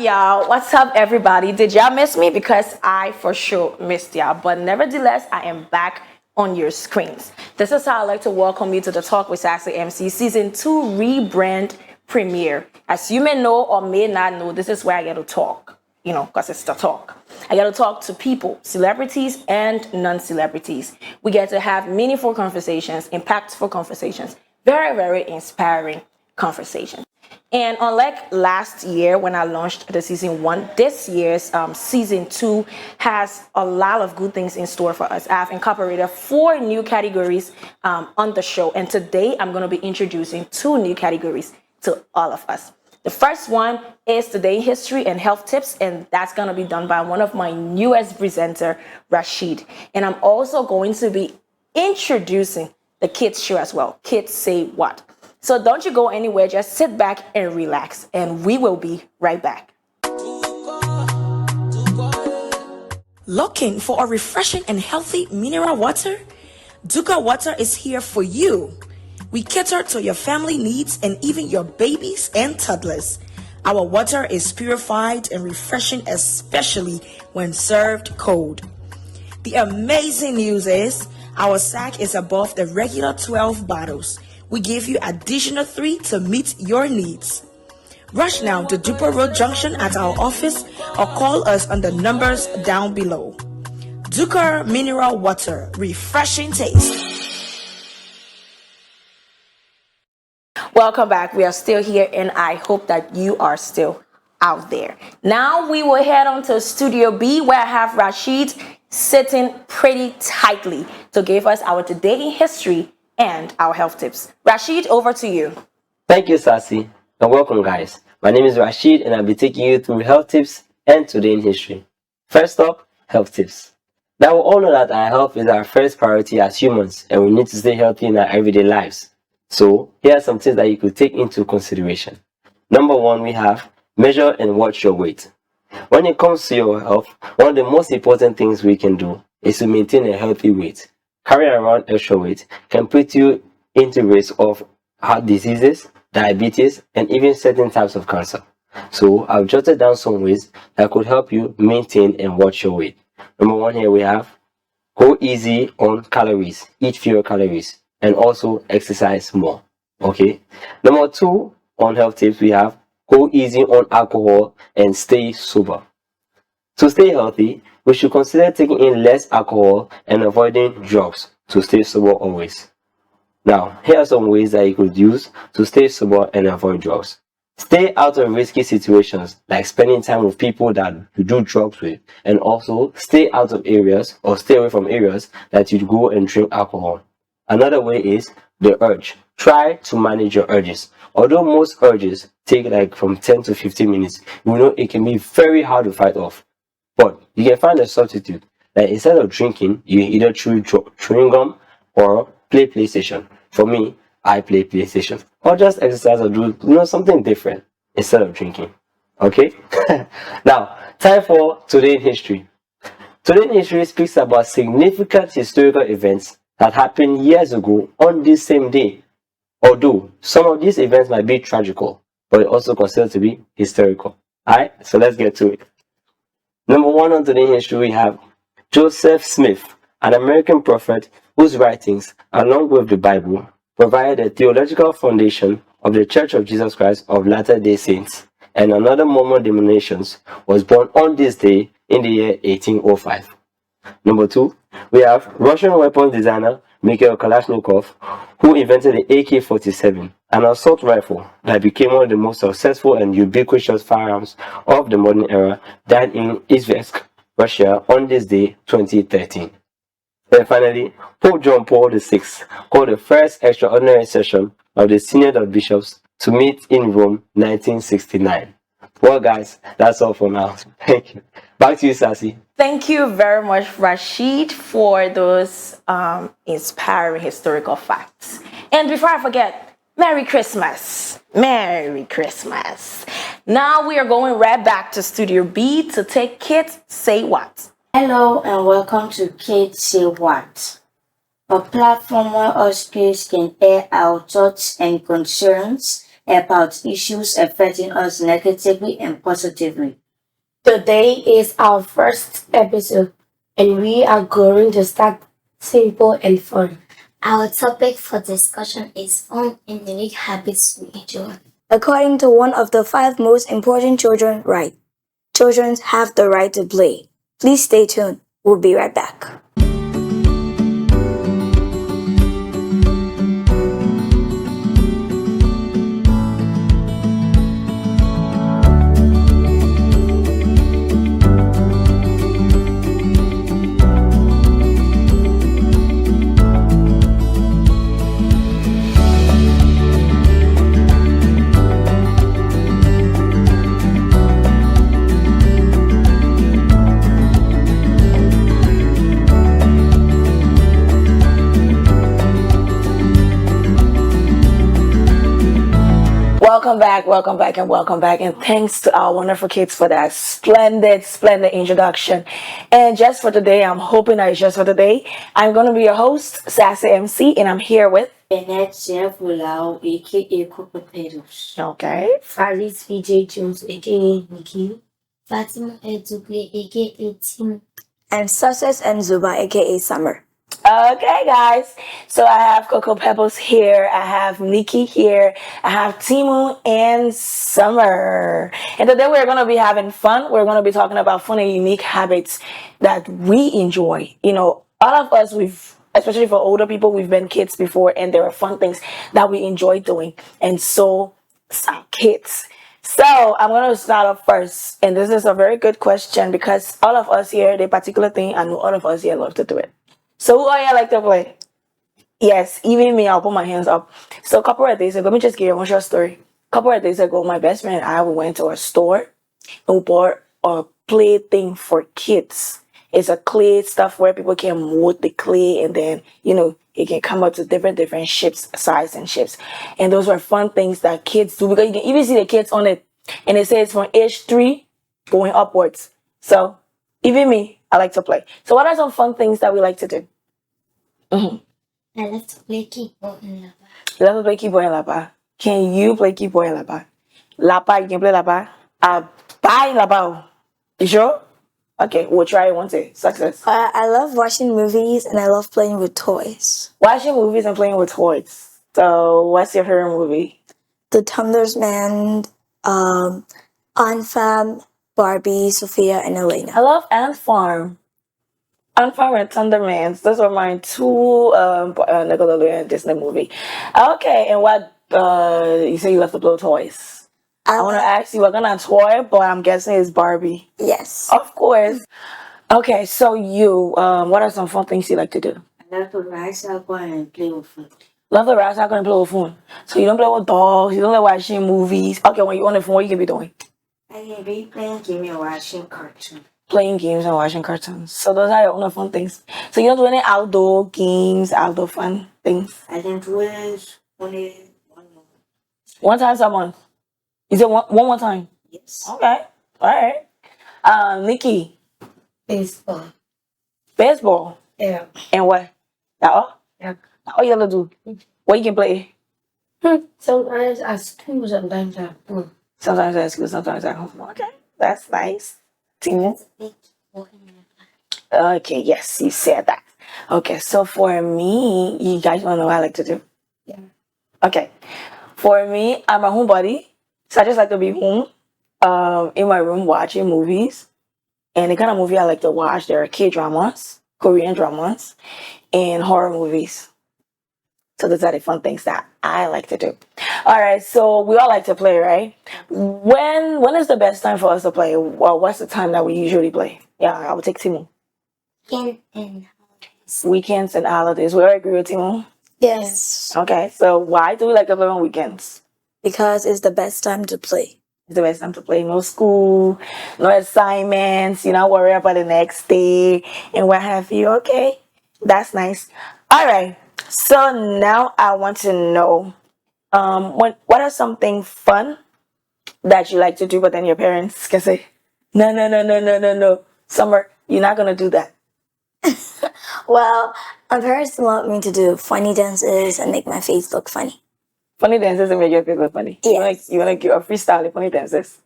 y'all? What's up, everybody? Did y'all miss me? Because I for sure missed y'all. But nevertheless, I am back on your screens. This is how I like to welcome you to the Talk with Sassy MC Season 2 rebrand premiere. As you may know or may not know, this is where I get to talk, because it's the talk. I get to talk to people, celebrities and non-celebrities. We get to have meaningful conversations, impactful conversations, very, very inspiring conversations. And unlike last year when I launched the season 1, this year's season 2 has a lot of good things in store for us. I've incorporated 4 new categories on the show. And today I'm going to be introducing 2 new categories to all of us. The first one is Today in History and Health Tips, and that's going to be done by one of my newest presenter, Rashid. And I'm also going to be introducing the kids show as well. Kids Say What? So don't you go anywhere, just sit back and relax, and we will be right back. Looking for a refreshing and healthy mineral water? Duka Water is here for you. We cater to your family needs and even your babies and toddlers. Our water is purified and refreshing, especially when served cold. The amazing news is our sack is above the regular 12 bottles. We give you additional 3 to meet your needs. Rush now to Duper Road Junction at our office or call us on the numbers down below. Duker Mineral Water, refreshing taste. Welcome back. We are still here, and I hope that you are still out there. Now we will head on to Studio B, where I have Rashid sitting pretty tightly to give us our Today in History and our health tips. Rashid, over to you. Thank you, Sassy, and welcome, guys. My name is Rashid, and I'll be taking you through health tips and Today in History. First up, health tips. Now, we all know that our health is our first priority as humans, and we need to stay healthy in our everyday lives. So, here are some things that you could take into consideration. Number 1, we have measure and watch your weight. When it comes to your health, one of the most important things we can do is to maintain a healthy weight. Carrying around extra weight can put you into risk of heart diseases, diabetes, and even certain types of cancer. So, I've jotted down some ways that could help you maintain and watch your weight. Number 1 here we have go easy on calories, eat fewer calories, and also exercise more. Okay. Number 2 on health tips we have go easy on alcohol and stay sober. To stay healthy, we should consider taking in less alcohol and avoiding drugs to stay sober always. Now, here are some ways that you could use to stay sober and avoid drugs. Stay out of risky situations like spending time with people that you do drugs with, and also stay out of areas or stay away from areas that you go and drink alcohol. Another way is the urge. Try to manage your urges. Although most urges take like from 10 to 15 minutes, you know it can be very hard to fight off. But you can find a substitute. Like instead of drinking, you either chew chewing gum or play PlayStation. For me, I play PlayStation. Or just exercise or do something different instead of drinking. Okay? Now, time for Today in History. Today in History speaks about significant historical events that happened years ago on this same day. Although some of these events might be tragical, but also considered to be historical. Alright, so let's get to it. Number 1 on Today in History we have Joseph Smith, an American prophet whose writings, along with the Bible, provide a theological foundation of the Church of Jesus Christ of Latter-day Saints and another Mormon denominations, was born on this day in the year 1805. Number 2, we have Russian weapons designer Mikhail Kalashnikov, who invented the AK-47, an assault rifle that became one of the most successful and ubiquitous firearms of the modern era, died in Izhevsk, Russia on this day, 2013. And finally, Pope John Paul VI called the first extraordinary session of the Synod of Bishops to meet in Rome 1969. Well, guys, that's all for now. Thank you. Back to you, Sassy. Thank you very much, Rashid, for those inspiring historical facts. And before I forget, Merry Christmas. Merry Christmas. Now we are going right back to Studio B to take Kids Say What. Hello and welcome to Kids Say What, a platform where us kids can air our thoughts and concerns about issues affecting us negatively and positively. Today is our first episode, and we are going to start simple and fun. Our topic for discussion is fun and unique habits we enjoy. According to one of the 5 most important children right, children have the right to play. Please stay tuned. We'll be right back. Welcome back, and thanks to our wonderful kids for that splendid introduction. And just for today, I'm hoping that it's just for today. I'm going to be your host, Sassy MC, and I'm here with. Bennett Jeff Willow, aka Coco Potatoes. Okay. Faris VJ Jones, aka Nikki. Fatima Edugbe, aka Tim. And Success and Zuba, aka Summer. Okay, guys. So I have Coco Pebbles here. I have Nikki here. I have Timu and Summer. And today we're going to be having fun. We're going to be talking about fun and unique habits that we enjoy. You know, all of us, especially for older people, we've been kids before, and there are fun things that we enjoy doing. And so, some kids. So I'm going to start off first. And this is a very good question because all of us here, the particular thing, I know all of us here love to do it. So who are you like to play? Yes, even me, I'll put my hands up. So a couple of days ago, let me just give you one short story. A couple of days ago, my best friend and I went to a store and we bought a play thing for kids. It's a clay stuff where people can mold the clay and then, you know, it can come up to different shapes, size and shapes. And those were fun things that kids do because you can even see the kids on it. And it says from age 3 going upwards. So even me, I like to play. So what are some fun things that we like to do? I love to play keyboard and lava. You love to play keyboard and lapa. Can you play keyboard and lapa? Lapa, you can play lapa. Bye lapa. You sure? Okay, we'll try it one day. Success. I love watching movies and I love playing with toys. Watching movies and playing with toys. So, what's your favorite movie? The Thundersman, Aunt Fam, Barbie, Sophia, and Elena. I love Ant Farm. Ant Farm and Thundermans. Those were my 2 Nickelodeon Disney movie. Okay, and what you say you love to blow toys? I want to ask you what kind of toy, but I'm guessing it's Barbie. Yes. Of course. Okay, so you, what are some fun things you like to do? I love to rise up and play with food. Love the rest. I'm gonna play with phone. So you don't play with dolls. You don't like watching movies. Okay, when you're on the phone, what you can be doing? I can be playing game and watching cartoon. Playing games and watching cartoons. So those are your only fun things. So you don't do any outdoor games, outdoor fun things. I can do it only one more. One time a month. You said one more time. Yes. Okay. All right. Nikki, Baseball. baseball. Yeah. And what? That all? Yeah. That all you have to do. What you can play? Sometimes at school, sometimes at home. Sometimes at school, sometimes at home. Okay. That's nice. Tina? Play keyboard and lava. Okay, yes, you said that. Okay, so for me, you guys want to know what I like to do? Yeah. Okay. For me, I'm a homebody. So I just like to be home, in my room watching movies. And the kind of movie I like to watch, there are K-dramas, Korean dramas, and horror movies. So those are the fun things that I like to do. All right, so we all like to play, right? When is the best time for us to play? Well, what's the time that we usually play? Yeah, I would take Timo. And holidays. Weekends and holidays. We all agree with Timo? Yes. Okay, so why do we like to play on weekends? Because it's the best time to play. It's the best time to play. No school, no assignments. You not worry about the next day and what have you. Okay, that's nice. All right. So now I want to know, what are something fun that you like to do, but then your parents can say, no, Summer, you're not gonna do that. Well, my parents want me to do funny dances and make my face look funny. Funny dances and make you feel funny. Yes. You wanna give a freestyle of funny dances.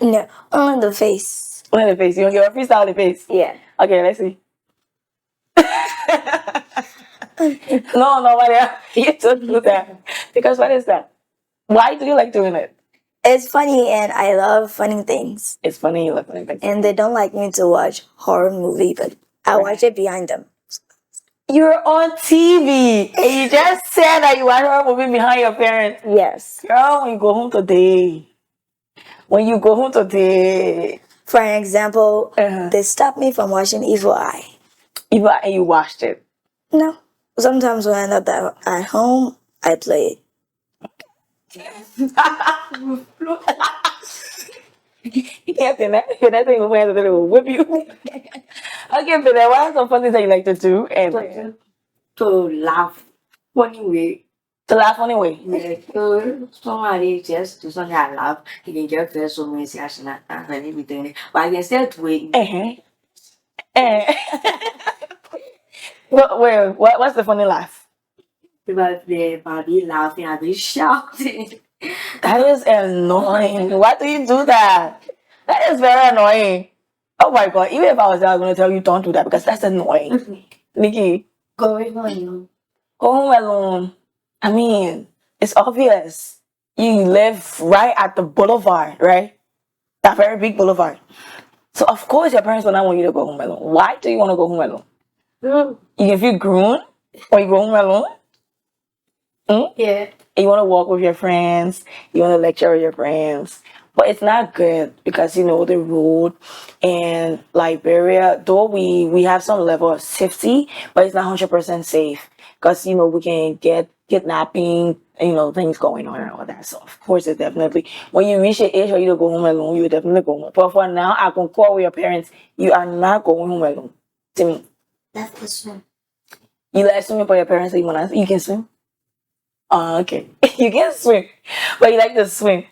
No, on the face. On the face. You wanna give a freestyle on the face? Yeah. Okay, let's see. No, Maria. You don't do that. Because what is that? Why do you like doing it? It's funny and I love funny things. It's funny you like funny things. And they don't like me to watch horror movie, but I watch it behind them. You're on TV and you just said that you watch horror movie behind your parents. Yes. Girl, when you go home today. When you go home today. For an example, Uh-huh. they stopped me from watching Evil Eye. Even and you watched it. No. Sometimes when I'm not at home, I play it. You can't say that. That thing will whip you. Okay, but then what are some fun things that you like to do? And To laugh. Funny way. to laugh anyway. Yeah, so somebody just do something I laugh. He can just feel so many things and everything. But I can still do it. What's the funny laugh? Because the be laughing, I be shouting. That is annoying. Why do you do that? That is very annoying. Oh my god, even if I was there, I was going to tell you don't do that because that's annoying. Nikki, Going on. go home alone. I mean, it's obvious. You live right at the boulevard, right? That very big boulevard. So of course your parents will not want you to go home alone. Why do you want to go home alone? You can feel grown when you go home alone. Yeah. You want to walk with your friends, you want to lecture with your friends, but it's not good because you know the road in Liberia. Though we have some level of safety, but it's not 100% safe because you know we can get kidnapping, you know, things going on and all that. So of course, it's definitely when you reach the age where you to go home alone, you will definitely go home. But for now, I can call with your parents. You are not going home alone. To me, That's the swim. you like swimming, but your parents say you can swim. Oh, okay. You can swim, but you like to swim.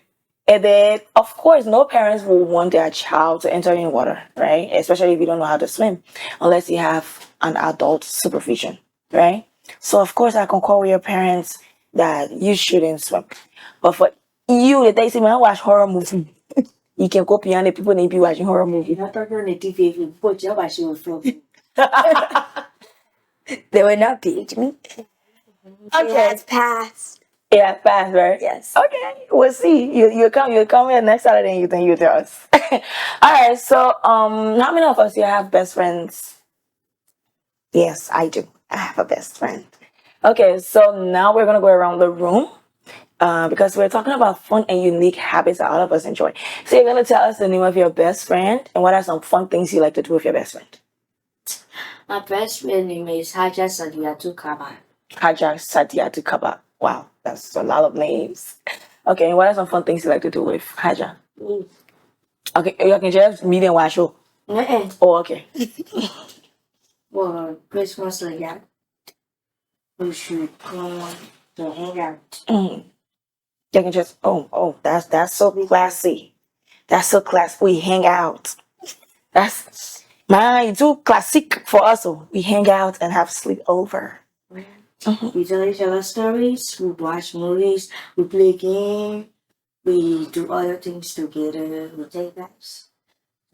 And then, of course, no parents will want their child to enter in water, right? Especially if you don't know how to swim, unless you have an adult supervision, right? So, of course, I can call your parents that you shouldn't swim. But for you, that they say, man, I watch horror movie. You can go beyond the people that be watching horror movie. You're not talking on the TV. If you put your back, she will float. They will not beat me. It has passed. Yeah, fast, right? Yes. Okay, we'll see. You come here next Saturday and you tell us. All right. So how many of us here have best friends? Yes, I do. I have a best friend. Okay, so now we're gonna go around the room. Because we're talking about fun and unique habits that all of us enjoy. So you're gonna tell us the name of your best friend and what are some fun things you like to do with your best friend. My best friend name is Haja Sadiatu Kaba. Hajar Sadiatu Kaba. Wow, that's a lot of names. Okay, what are some fun things you like to do with Hajar? Okay, you can just meet and watch show. No, Oh, okay. well, Christmas like that. We should come to hang out. Mm. You can just that's so classy. That's so classy. We hang out. That's my too classic for us. Oh. We hang out and have sleepover. We tell each other stories, we watch movies, we play games, we do other things together, we take naps.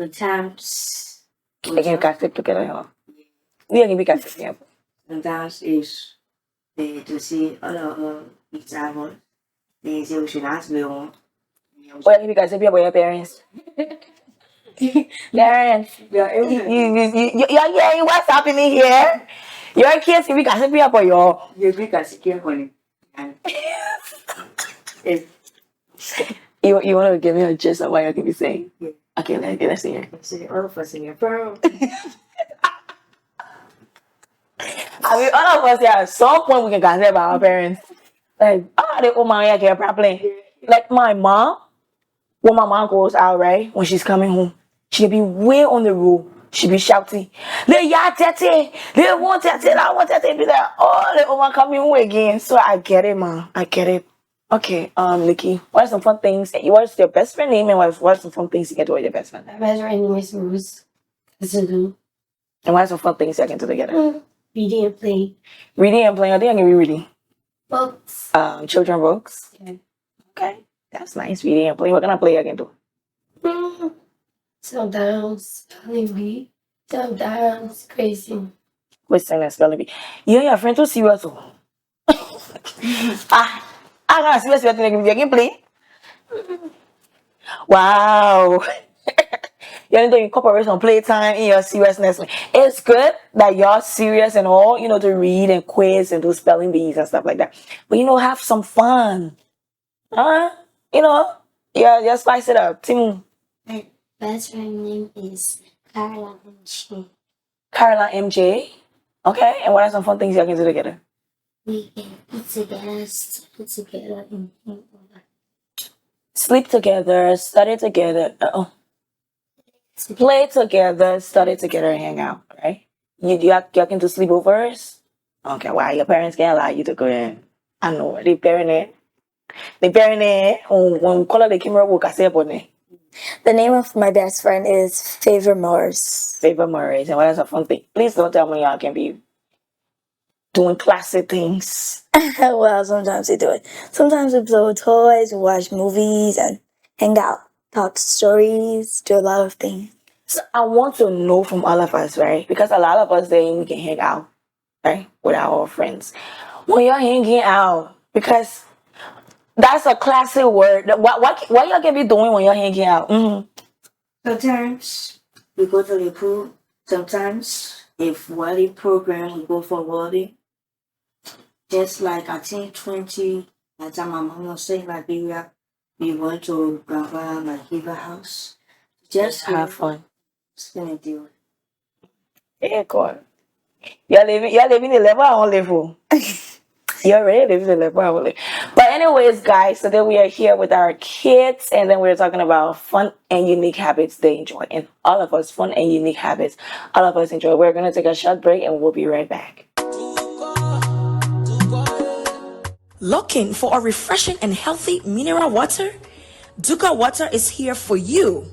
Sometimes we Again, gossip together. Huh? We are gonna be gossip together. sometimes is to see other examples. They say we should ask Leon. Well, you guys, if you're your parents. Parents, you hearing what's happening here? Your kids, if you guys, if you're for your. You can secure honey. And if You want to give me a gist of what you're gonna be saying? Yeah. Okay, let's see here. say all of us in your firm. I mean, all of us here at some point we can gossip about our parents. Like, they owe my care properly. Like my mom, when my mom goes out, right, when she's coming home, she'll be way on the road. She'll be shouting, "They ya tete, they want tete, I want tete." Be like, "Oh, they over coming home again." So I get it, man. I get it. Okay, Nikki, what are some fun things? What's your best friend name, and what are some fun things you can do with your best friend? My best friend name is Rose. And what are some fun things you can do together? Reading and playing. Reading and playing. I think I can be reading. Books. Children books. Yeah. Okay, that's nice. Reading and playing. What kind of play again do? Sometimes spelling bee. Sometimes crazy. Question and spelling bee. You and your friend too serious. Oh. I can't serious. You can play. Wow. You need to incorporate some playtime in your seriousness. It's good that you're serious and all, to read and quiz and do spelling bees and stuff like that. But have some fun. Huh? Yeah, spice it up. Tim, My best friend name is Carla and she. Carla MJ. Okay, and what are some fun things you can do together? We can eat together, study together, and hang over. Sleep together, study together. Play together, study together, and hang out, right? You can do sleepovers? Okay, why your parents can't allow you to go in? I know, they parent it. They parent it. When color the camera will say about it. The name of my best friend is Favor Morris. Favor Murray's, and what is a fun thing? Please don't tell me y'all can be doing classic things. Well, sometimes we do it. Sometimes we play with toys, watch movies, and hang out, talk stories, do a lot of things. So I want to know from all of us, right? Because a lot of us saying we can hang out, right, with our friends. When you're hanging out, because that's a classic word. What y'all can be doing when you're hanging out? Sometimes we go to the pool. Sometimes, if volley program, we go for volley. Just like I think 20, that time my mom was saying Liberia, we went to Grandpa Makiba house. Just Have fun. spend a deal. Yeah, God. You're living the level I want to live for. You're already living the level I want to live. But anyways, guys, so then we are here with our kids, and then we're talking about fun and unique habits they enjoy. And all of us, fun and unique habits, all of us enjoy. We're going to take a short break, and we'll be right back. Looking for a refreshing and healthy mineral water? Duka Water is here for you.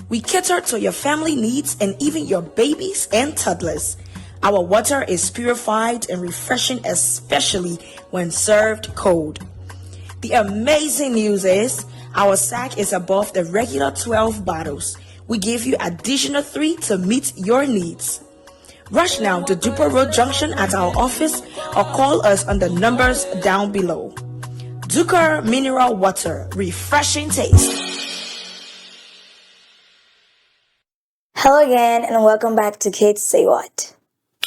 We cater to your family needs and even your babies and toddlers. Our water is purified and refreshing, especially when served cold. The amazing news is our sack is above the regular 12 bottles. We give you additional 3 to meet your needs. Rush now to Duper Road Junction at our office or call us on the numbers down below. Duker Mineral Water, refreshing taste. Hello again, and welcome back to Kids Say What.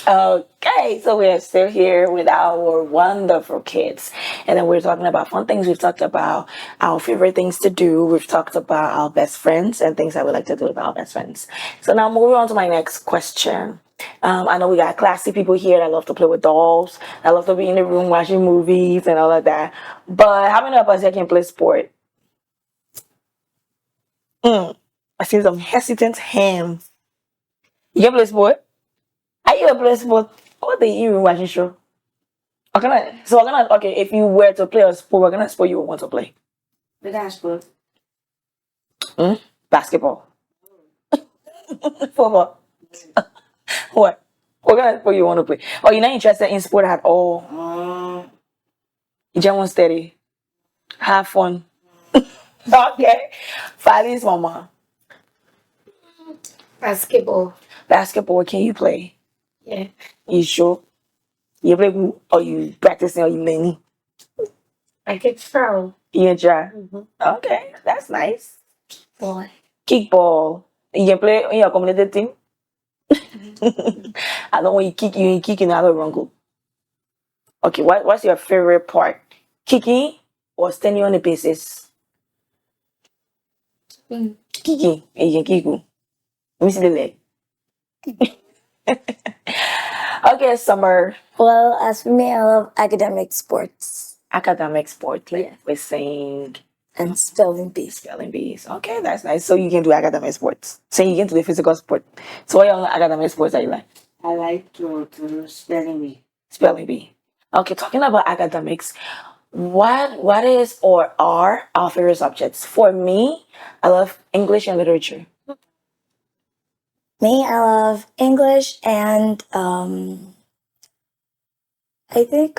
Okay, so we are still here with our wonderful kids, and then we're talking about fun things. We've talked about our favorite things to do. We've talked about our best friends and things that we like to do with our best friends. So now moving on to my next question. I know we got classy people here that love to play with dolls, that love to be in the room watching movies and all of that. But how many of us here can play sport? I see some hesitant hands. You can play sport? Are you a play sport? What the you watching show? Okay, if you were to play a sport, what kind of sport you would want to play? The dance book. Basketball. Football. What? What kind of sport you want to play? Oh, you're not interested in sport at all. You just want steady. Have fun. Okay. Fali's mama. Basketball. Basketball, can you play? Yeah. You sure? You play good or you practicing or you learning? I can throw. You can try. Okay, that's nice. Boy. Kickball. You can play in your community team? I know when you kick in another wrong goal. Okay, what's your favorite part? Kicking or standing on the bases? Kicking. You can kick. Let me see the leg. Okay, Summer. Well, as for me, I love academic sports Academic sport, like we sing, and spelling bees. spelling bees. Okay, that's nice. So you can do academic sports. So you can do the physical sport. So what are your academic sports that you like? I like to spelling bee. Spelling bee. Okay, talking about academics, what is or are our favorite subjects? For me, I love English and literature. Me, I love English and I think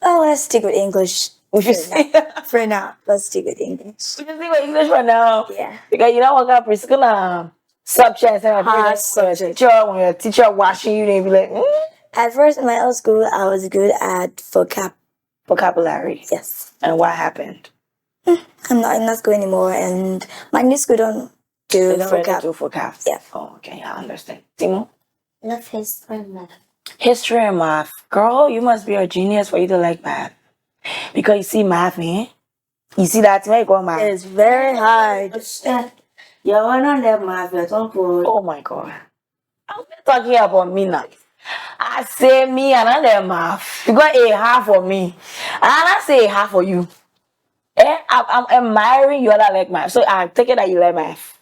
Oh, let's stick with English. We should see. For now, let's stick with English. We should see what English for now. Yeah. Because you know what kind of preschool subjects and Hard subject. when your teacher watching you, they be like, At first, in my old school, I was good at vocabulary. Yes. And what happened? I'm not in that school anymore, and my new school don't do They don't really vocab. do vocab. Yeah. Oh, okay, I understand. Timo? Love history and math. History and math. Girl, you must be a genius for you to like math. Because you see math, man. You see that when you go math. It's very hard. You wanna let my don't go. Oh my god. I'm not talking about me now. I say me and I let math. You got a half for me. And I say a half for you. I'm admiring you that like math. So I take it that you like math.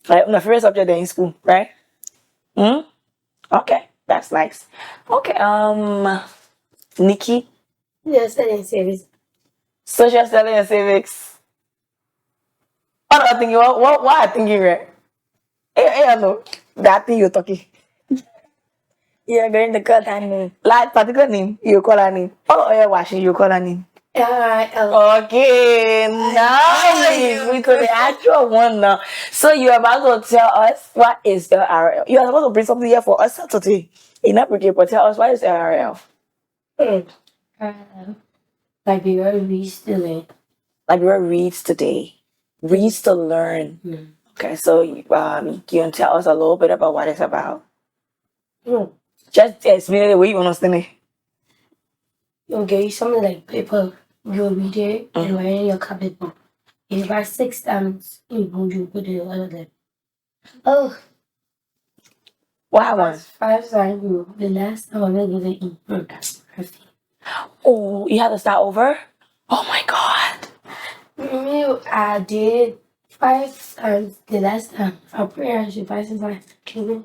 Like my favorite subject in school, right? Okay, that's nice. Okay, Nikki, Just studying service. social study and civics. What I thinking? What I thinking, right? I know that thing you're talking. You're going to cut that name. Like particular name, you call her name. Oh, you're watching, you call her name. LIL. Okay, nice. We to the actual one now. So you're about to tell us what is LRL. You are supposed to bring something here for us Saturday. You're not bringing, but tell us what is LRL. Liberia reads to learn. Liberia reads today. Reads to learn. Okay, so you can tell us a little bit about what it's about. Just explain it the way you understand it. Okay, something like paper. You read it and write in your copy book. If you write 6 times, you put it over there. Oh, What happened? 5 times, the last time I did it, perfect. Oh, you had to start over? Oh my god. I did 5 times the last time. For prayer, I should 5 times.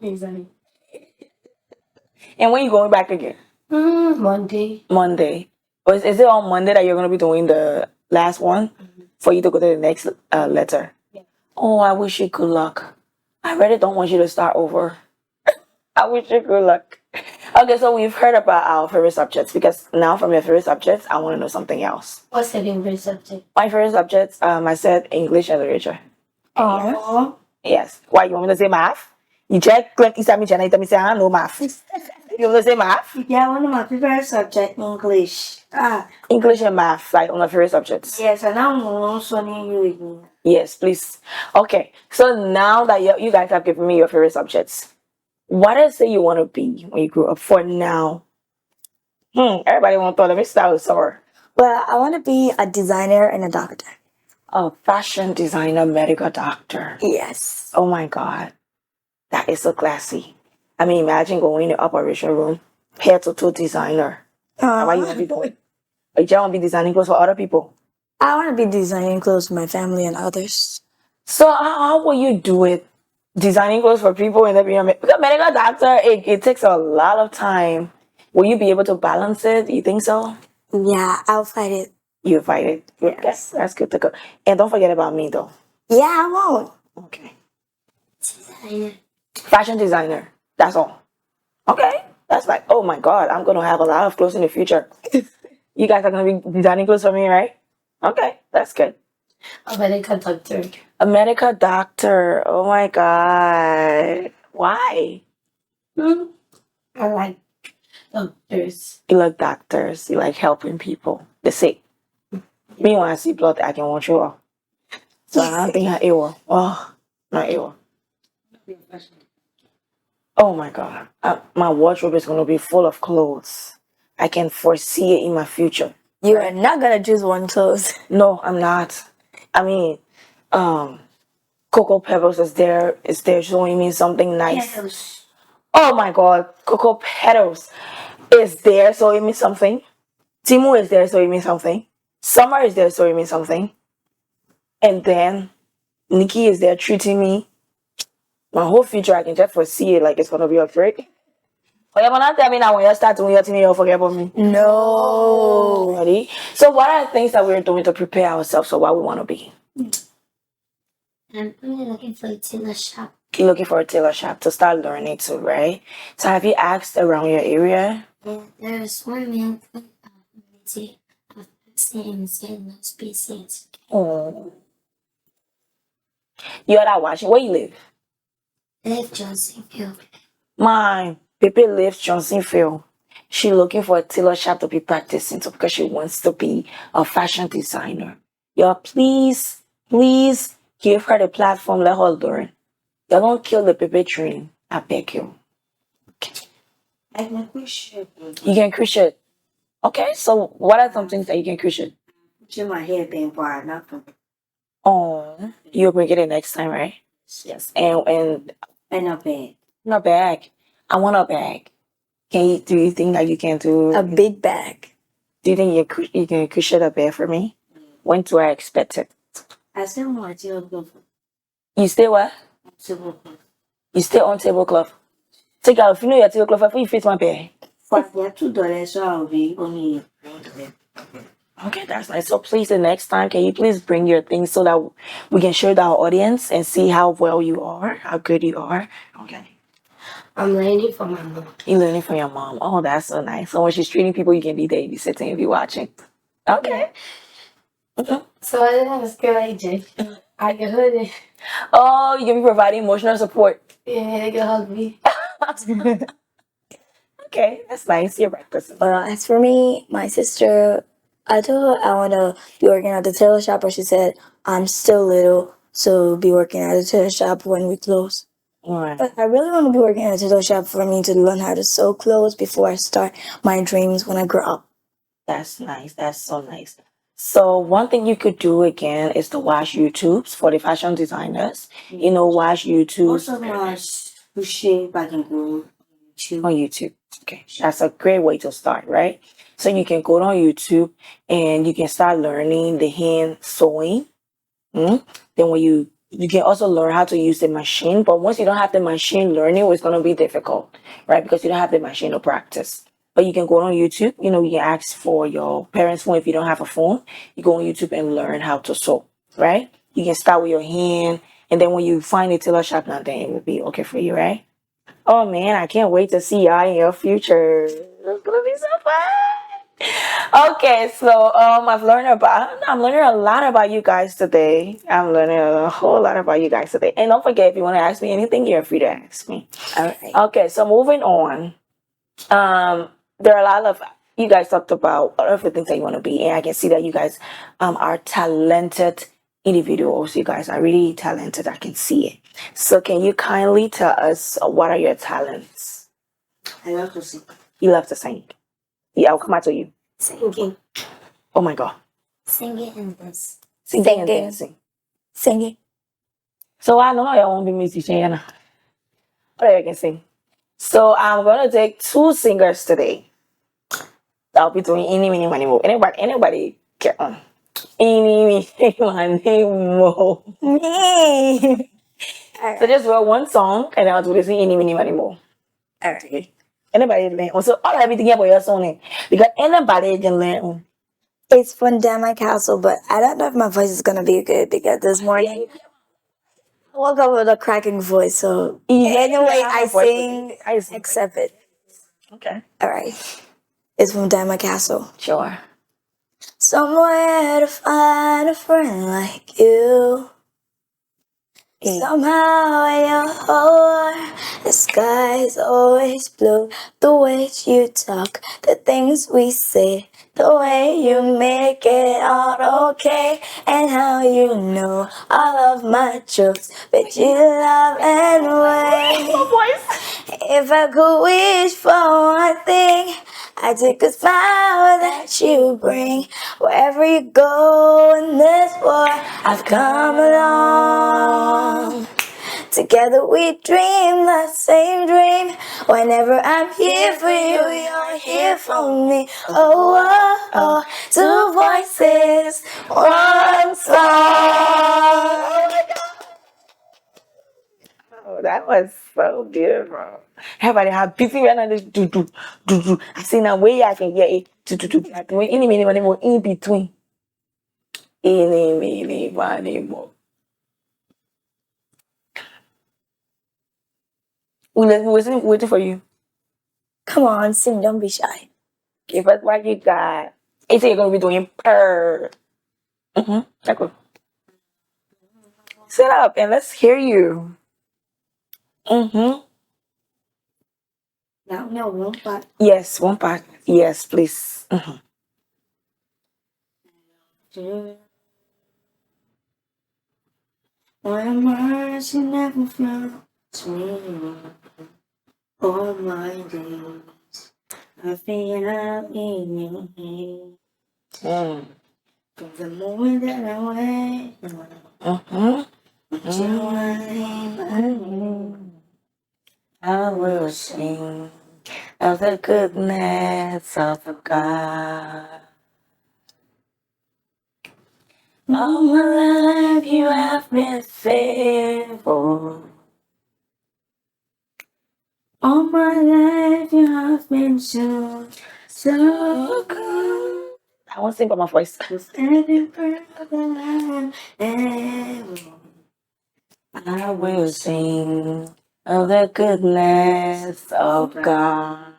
Exactly. And when you going back again? Monday. Monday. Or is it on Monday that you're going to be doing the last one for you to go to the next letter? Yeah. Oh, I wish you good luck. I really don't want you to start over. I wish you good luck. Okay, so we've heard about our favorite subjects because now from your favorite subjects, I want to know something else. What's your favorite subject? My favorite subjects, I said English and literature. Oh. Yes. Why, you want me to say math? You check, click, you tell me, I don't know math. You want to say math? Yeah, one of my favorite subject, English. English and math, like one of your favorite subjects. Yes, and I'm also near you with me. Yes, please. Okay, so now that you guys have given me your favorite subjects, what is it you want to be when you grow up for now? Everybody want to let me start with Summer. Well, I want to be a designer and a doctor. A fashion designer, medical doctor. Yes. Oh my God. That is so classy. I mean, imagine going in the operation room, hair to toe designer. What you want to be doing? Or you just want to be designing clothes for other people? I want to be designing clothes for my family and others. So how will you do it? Designing clothes for people and then being a medical doctor, it takes a lot of time. Will you be able to balance it? You think so? Yeah, I'll fight it. You fight it. Yes, that's good to go. And don't forget about me though. Yeah, I won't. Okay. Designer. Fashion designer. That's all. Okay. That's like, oh my God, I'm gonna have a lot of clothes in the future. You guys are gonna be designing clothes for me, right? Okay, that's good. A medical doctor. A medical doctor. Oh my God. Why? I like doctors. You like doctors. You like helping people. The sick. Me, when I see blood, I can wash you off. So I don't think I'm ill. Oh, not ill. Oh my God. My wardrobe is going to be full of clothes. I can foresee it in my future. You are not gonna choose one clothes. No, I'm not. I mean, Cocoa Pebbles is there showing me something nice. Yes. Oh my God, Cocoa Petals is there showing me something. Timu is there showing me something. Summer is there showing me something. And then Nikki is there treating me. My whole future, I can just foresee it like it's gonna be a great. Oh, you're gonna tell me now when you start doing your thing, you'll forget about me. No. Ready? So what are the things that we're doing to prepare ourselves for what we want to be? I'm really looking for a tailor shop. You're looking for a tailor shop to start learning too, right? So have you asked around your area? Yeah, there's one man variety of vaccines and no species. Oh. You're not watching. Where you live? Live Johnsonville. My Pepe lives Johnsonville. She looking for a tailor shop to be practicing to because she wants to be a fashion designer. Y'all, please give her the platform. Let her learn. Y'all don't kill the Pepe dream. I beg you. I can appreciate You can crochet. Okay, so what are some things that you can crochet? my hair being bright, nothing. Oh, you'll bring it in next time, right? Yes. And And a bed. not bag. I want a bag. Do you think that you can do A big bag. Do you think you can crochet a bag for me? When do I expect it? I still want to go for You stay what? tablecloth. You stay on tablecloth. Take out if you know your tablecloth before you fit my bed. For yeah, $2, so I'll be only Okay, that's nice. So please, the next time, can you please bring your things so that we can show our audience and see how well you are, how good you are. Okay. I'm learning from my mom. You learning from your mom. Oh, that's so nice. So when she's treating people, you can be there, you be sitting and be watching. Okay. So I didn't have a skill like Jay. I can hug it. Oh, you can be providing emotional support. Yeah, they can hug me. Okay, that's nice. You're right, person. Well, as for me, my sister, I told her I want to be working at the tailor shop, but she said I'm still little, so be working at the tailor shop when we close. All right. But I really want to be working at a tailor shop for me to learn how to sew clothes before I start my dreams when I grow up. That's nice. That's so nice. So one thing you could do again is to watch YouTubes for the fashion designers. You know, watch YouTube most of my crochet I can go to on YouTube. Okay, that's a great way to start, right? So you can go on YouTube and you can start learning the hand sewing. Then when you can also learn how to use the machine, but once you don't have the machine, learning is going to be difficult, right? Because you don't have the machine to practice. But you can go on YouTube. You know, you can ask for your parents' phone if you don't have a phone. You go on YouTube and learn how to sew, right? You can start with your hand, and then when you find a tailor shop, now then it will be okay for you, right? Oh man, I can't wait to see y'all in your future. It's gonna be so fun. Okay, so I'm learning a lot about you guys today. I'm learning a whole lot about you guys today. And don't forget, if you want to ask me anything, you're free to ask me. All right. Okay, so moving on. There are a lot of you guys talked about all of the things that you want to be, and I can see that you guys are talented individuals. You guys are really talented. I can see it. So can you kindly tell us what are your talents? I love to sing. You love to sing. Yeah, I'll come out to you. Singing. Oh my god. Singing and this. Singing and Singing. dancing. Singing. So I know I won't be musician. But I can sing. So I'm gonna take two singers today. I'll be doing any, mini, money, mo. Anybody get on. Any, mini, money, mo. Me. So just wear one song and I'll do this any, mini, money, mo. All right. Okay. Anybody learn? Also, all everything about your song eh? Because anybody can learn. It's from Dama Castle, but I don't know if my voice is gonna be good because this morning I woke up with a cracking voice. So anyway, I sing, accept it. Okay. All right. It's from Dama Castle. Sure. Somewhere to find a friend like you. Somehow in your heart, the sky is always blue. The way you talk, the things we say, the way you make it all okay, and how you know all of my jokes, but you love anyway. If I could wish for one thing, I take a smile that you bring. Wherever you go in this world, I've come along. Together we dream the same dream. Whenever I'm here for you, you're here for me. Oh, oh, oh. Two voices, one song. Oh, that was so beautiful. Everybody have busy right now. Do. I see now where I can hear it. Do. Like any minute, money more in between. Any minute, money more. We're waiting for you. Come on, sing, don't be shy. Give us what you got. You say you're gonna be doing purr. Okay. Sit up and let's hear you. No, one part. Yes, one part. Yes, please. My mercy never fails me. All my days, I've been out in your hand. From the moment that I wake until I will sing of the goodness of God. All my life you have been faithful. all my life you have been so good. I won't sing by my voice. With every breath that I am, I will sing of the goodness of God.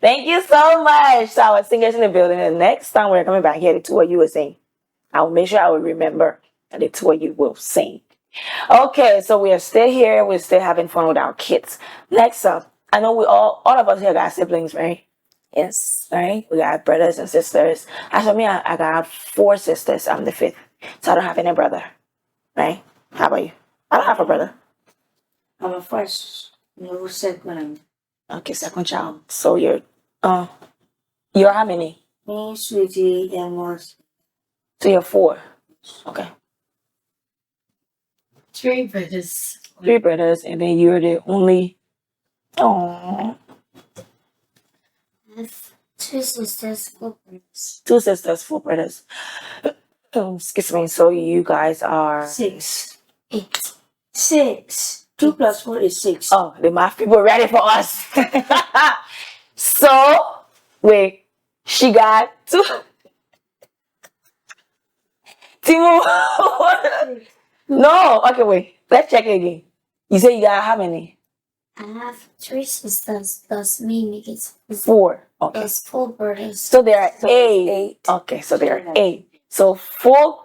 Thank you so much. So our singers in the building. The next time we're coming back here, the two of you will sing. I will make sure I will remember that the two of you will sing. Okay, so we are still here. We're still having fun with our kids. Next up, I know we all of us here got siblings, right? Yes. Right? We got brothers and sisters. As for me, I got 4 sisters. I'm the 5th. So I don't have any brother. Right? How about you? I don't have a brother. I'm a first, no second. Okay, second child. So you're how many? Me, sweetie, and was So you're 4. Okay. 3 brothers. 3 brothers, and then you're the only. Oh, I have 2 sisters, 4 brothers. 2 sisters, 4 brothers. Excuse me. So you guys are 6. 8. 6. 2 plus 4 is 6. Oh, the math people ready for us. So wait, she got 2. Timo. No, okay, wait. Let's check it again. You say you got how many? I have 3 sisters plus me, make it 4. Okay. plus 4 brothers. So there are 8. Okay, so there are 8. So four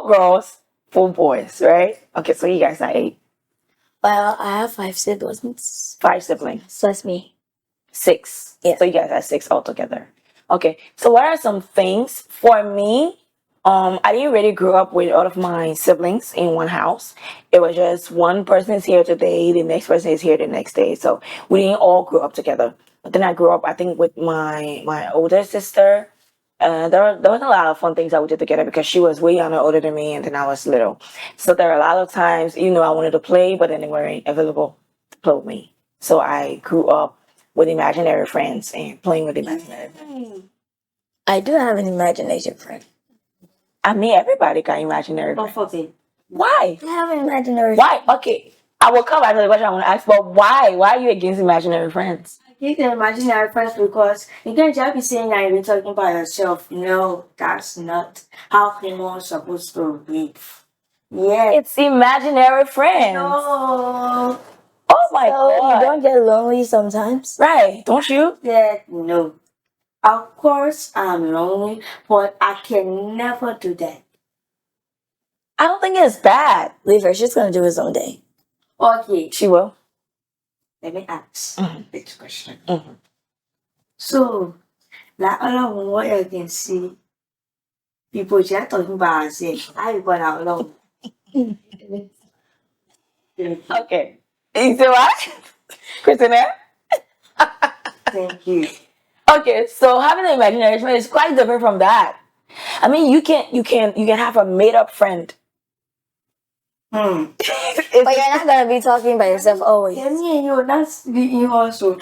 girls, 4 boys, right? Okay, so you guys are 8. Well, I have 5 siblings. 5 siblings. So that's me. 6. Yeah. So you guys are 6 altogether. Okay. So what are some things for me? I didn't really grow up with all of my siblings in one house. It was just one person is here today, the next person is here the next day. So we didn't all grow up together. But then I grew up, I think, with my older sister. There was a lot of fun things that we did together because she was way older than me, and then I was little. So there are a lot of times, I wanted to play, but then they weren't available to play with me. So I grew up with imaginary friends and playing with imaginary friends. I do have an imagination friend. I mean, everybody got imaginary Don't friends. forget. Why? I have an imaginary Why? Okay, I will come back to the question I want to ask, but why? Why are you against imaginary friends? You can imagine our friends because you can't just be saying that you're talking about yourself. No, that's not how humans supposed to be. Yeah. It's imaginary friends. No. Oh my So god! you don't get lonely sometimes? Right? Don't you? Yeah, no. Of course, I'm lonely, but I can never do that. I don't think it's bad. Leave her. She's gonna do his own day. Okay, She will. let me ask Mhm. this question. Mhm. So, like all of what you can see, people just talking about themselves. I got out alone. Okay. You see what? Christina? Thank you. Okay, so having an imaginary friend is quite different from that. I mean, you can have a made up friend. Hmm. But you're not gonna be talking by yourself always. Yeah, me and you, that's you also.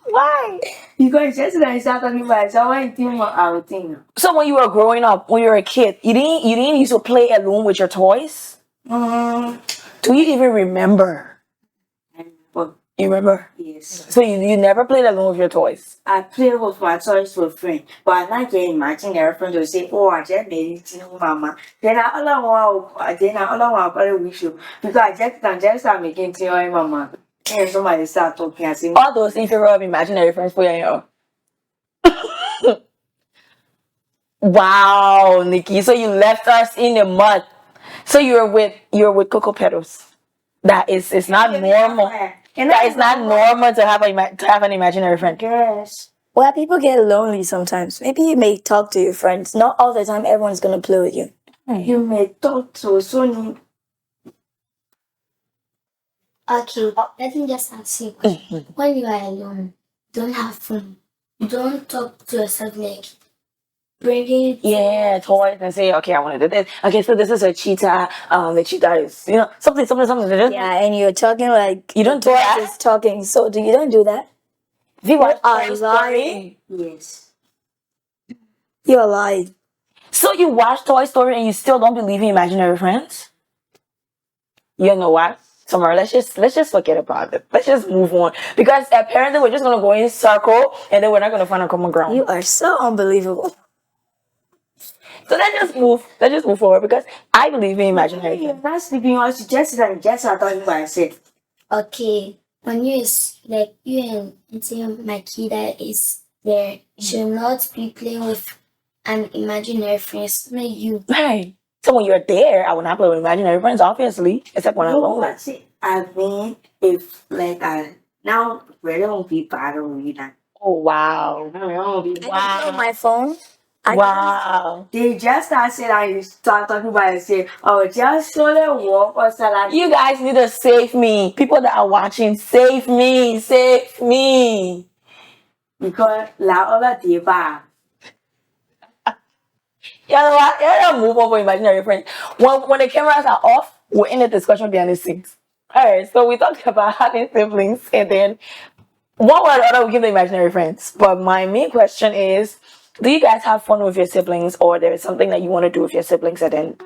Why? Because just when I start talking about yourself, when you think more, I would think. So when you were growing up, when you were a kid, you didn't used to play alone with your toys? Do you even remember? But You remember? yes, So you never played alone with your toys? I play with my toys with friends, but I not can imagine their friend will say, "Oh, I just made it to mama." Then I all want, play with you because I just can just start making to your mama. And somebody start talking, I say, All those inferior imaginary friends for you. Wow, Nikki. So you left us in the mud. So you're with Cocoa Petals. That is it's not normal. That is not normal to have an imaginary friend. Yes. Well, people get lonely sometimes. Maybe you may talk to your friends. Not all the time everyone's gonna play with you. You may talk to Sony. Okay, let me just ask you a question. When you are alone, don't have fun. You don't talk to yourself like bringing Yeah, toys and say, okay, I want to do this. Okay, so this is a cheetah. The cheetah is, something. Yeah, and you're talking like You don't the do voice that? is talking. So you don't do that? If you watch are Toy lying. Story, Yes. You're lying. so you watch Toy Story and you still don't believe in imaginary friends? You know what? Tomorrow, let's just forget about it. Let's just move on because apparently we're just gonna go in circle and then we're not gonna find a common ground. You are so unbelievable. So let's just move forward because I believe in imaginary You're friends. not sleeping, or just like I thought you guys said. Okay, when you is like you and say my kid that is there, you should not be playing with an imaginary friend. Like you. Right. So when you're there, I will not play with imaginary friends, obviously, except when I'm No, lonely. that's it. I mean, if like now we don't be bad or we not. Oh wow. We don't be I don't know my phone. Wow. They just started and you start talking about it, say, oh, just so they walk or salad. You guys need to save me. People that are watching, save me. Save me. Because la other day ba. You know what? You don't move on for imaginary friends. When the cameras are off, we're in a discussion behind the scenes. Alright, so we talked about having siblings and then one way or the other we give the imaginary friends. But my main question is, do you guys have fun with your siblings or there is something that you want to do with your siblings and then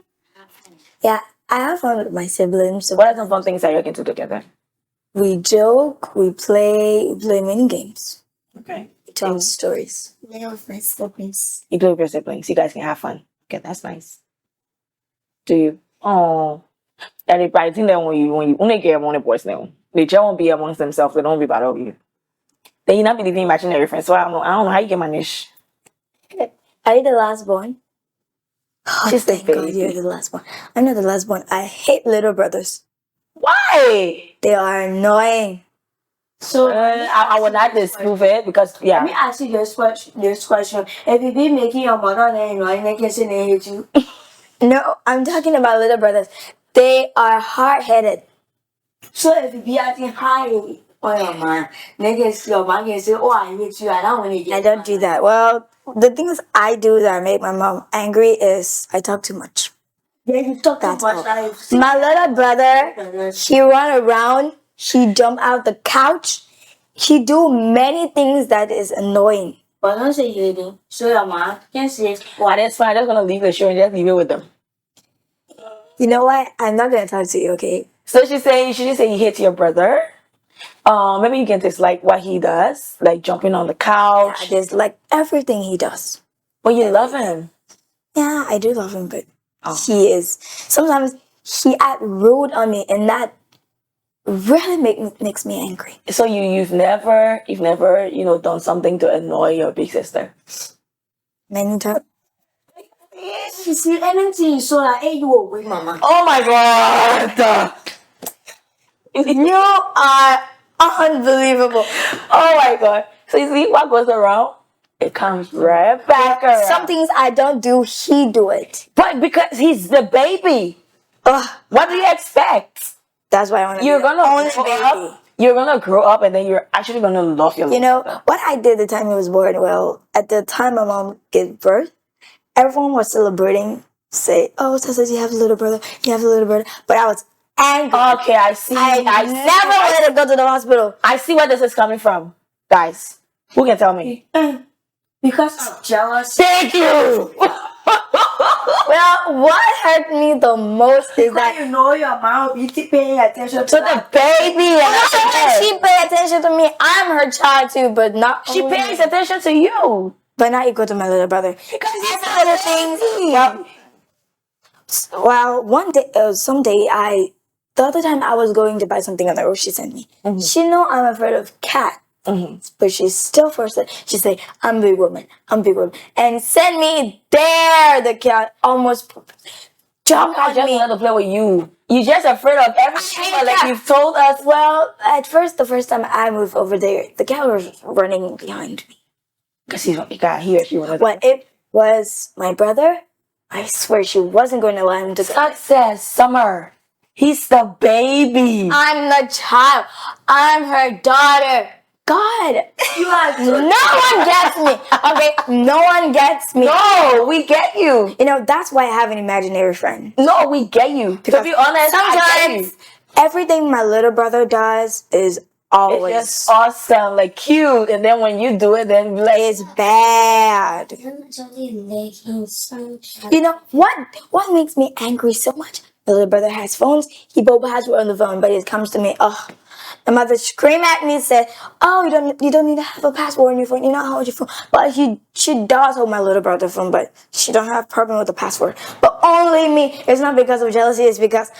Yeah, I have fun with my siblings. So what are some fun things that you can do together? we joke, we play mini games, Okay. we tell stories. Play with my siblings. You play with your siblings. You guys can have fun. Okay, that's nice. Do you? Oh. And if I think that when you only get among the boys now, they just won't be amongst themselves, they don't be bad of you. Then you not believe in imaginary friends. So I don't know how you get managed. Are you the last born? She's the Thank God baby. you're the last one. I'm not the last one. I hate little brothers. Why? They are annoying. So I will not disprove it because let me yeah. ask you this question. If you be making your mother name, right, and they say they hate you. No, I'm talking about little brothers. They are hard-headed. So if you be acting high on your man, niggas your man can say, oh, I hate you, I don't want to get I don't do that. Well, the things I do that make my mom angry is I talk too much. Yeah, you talk too That's much. all. Like, My little brother, he run around, he jump out the couch, he do many things that is annoying. but don't say you hate him. So your man can say, Well, that's fine. I'm just gonna leave the show and just leave it with them. You know what? I'm not gonna talk to you, okay? So she's saying she didn't say you hate your brother. Maybe you can dislike what he does, like jumping on the I couch. just like everything he does. But you love him. Yeah, I do love him, but he is sometimes he act rude on me, and that really makes me angry. So you've never done something to annoy your big sister. Many times. you see anything, so like, hey, you away, mama. Oh my god! You are unbelievable. Oh my god! So you see what goes around, it comes right back around. Some things I don't do, he do it. But because he's the baby, Ugh, what do you expect? that's why I want to. You're gonna only grow baby. up. You're gonna grow up, and then you're actually gonna love your. You know what I did the time he was born? Well, at the time my mom gave birth, everyone was celebrating. Say, oh, Tessa, you have a little brother. You have a little brother. But I was angry. Okay, I see. I never wanted to go to the hospital. I see where this is coming from, guys. Who can tell me? Because I'm jealous. Thank you. Well, what hurt me the most is Because that you know your mom will be paying attention To the baby, and not to her. she pay attention to me. I'm her child too, but not She only- pays attention to you. but not equal to my little brother. Because he's Every little thing. Well, one day, someday, the other time I was going to buy something on the road, she sent me. She know I'm afraid of cat. But she still forced it. She said, I'm big woman, and send me there. The cat almost jumped I on just me. want to play with you. You just afraid of everything, hate but like cats. you've told us. Well, at first, the first time I moved over there, the cat was running behind me. Because he got here, she wanted. When it was my brother, I swear she wasn't going to let him to go. Success, Summer. He's the baby. I'm the child. I'm her daughter. God, no one gets me. Okay, no one gets me. No, we get you. You know, that's why I have an imaginary friend. No, we get you. To be honest, I get you. Sometimes everything my little brother does is It's always just awesome, like cute, and then when you do it, then like is bad. I'm actually making some. You know what makes me angry so much? My little brother has phones. He both has one on the phone, but it comes to me. Oh, the mother screamed at me, said, "Oh, you don't need to have a password on your phone. You know how to hold your phone." But she does hold my little brother's phone, but she don't have a problem with the password. But only me. It's not because of jealousy. It's because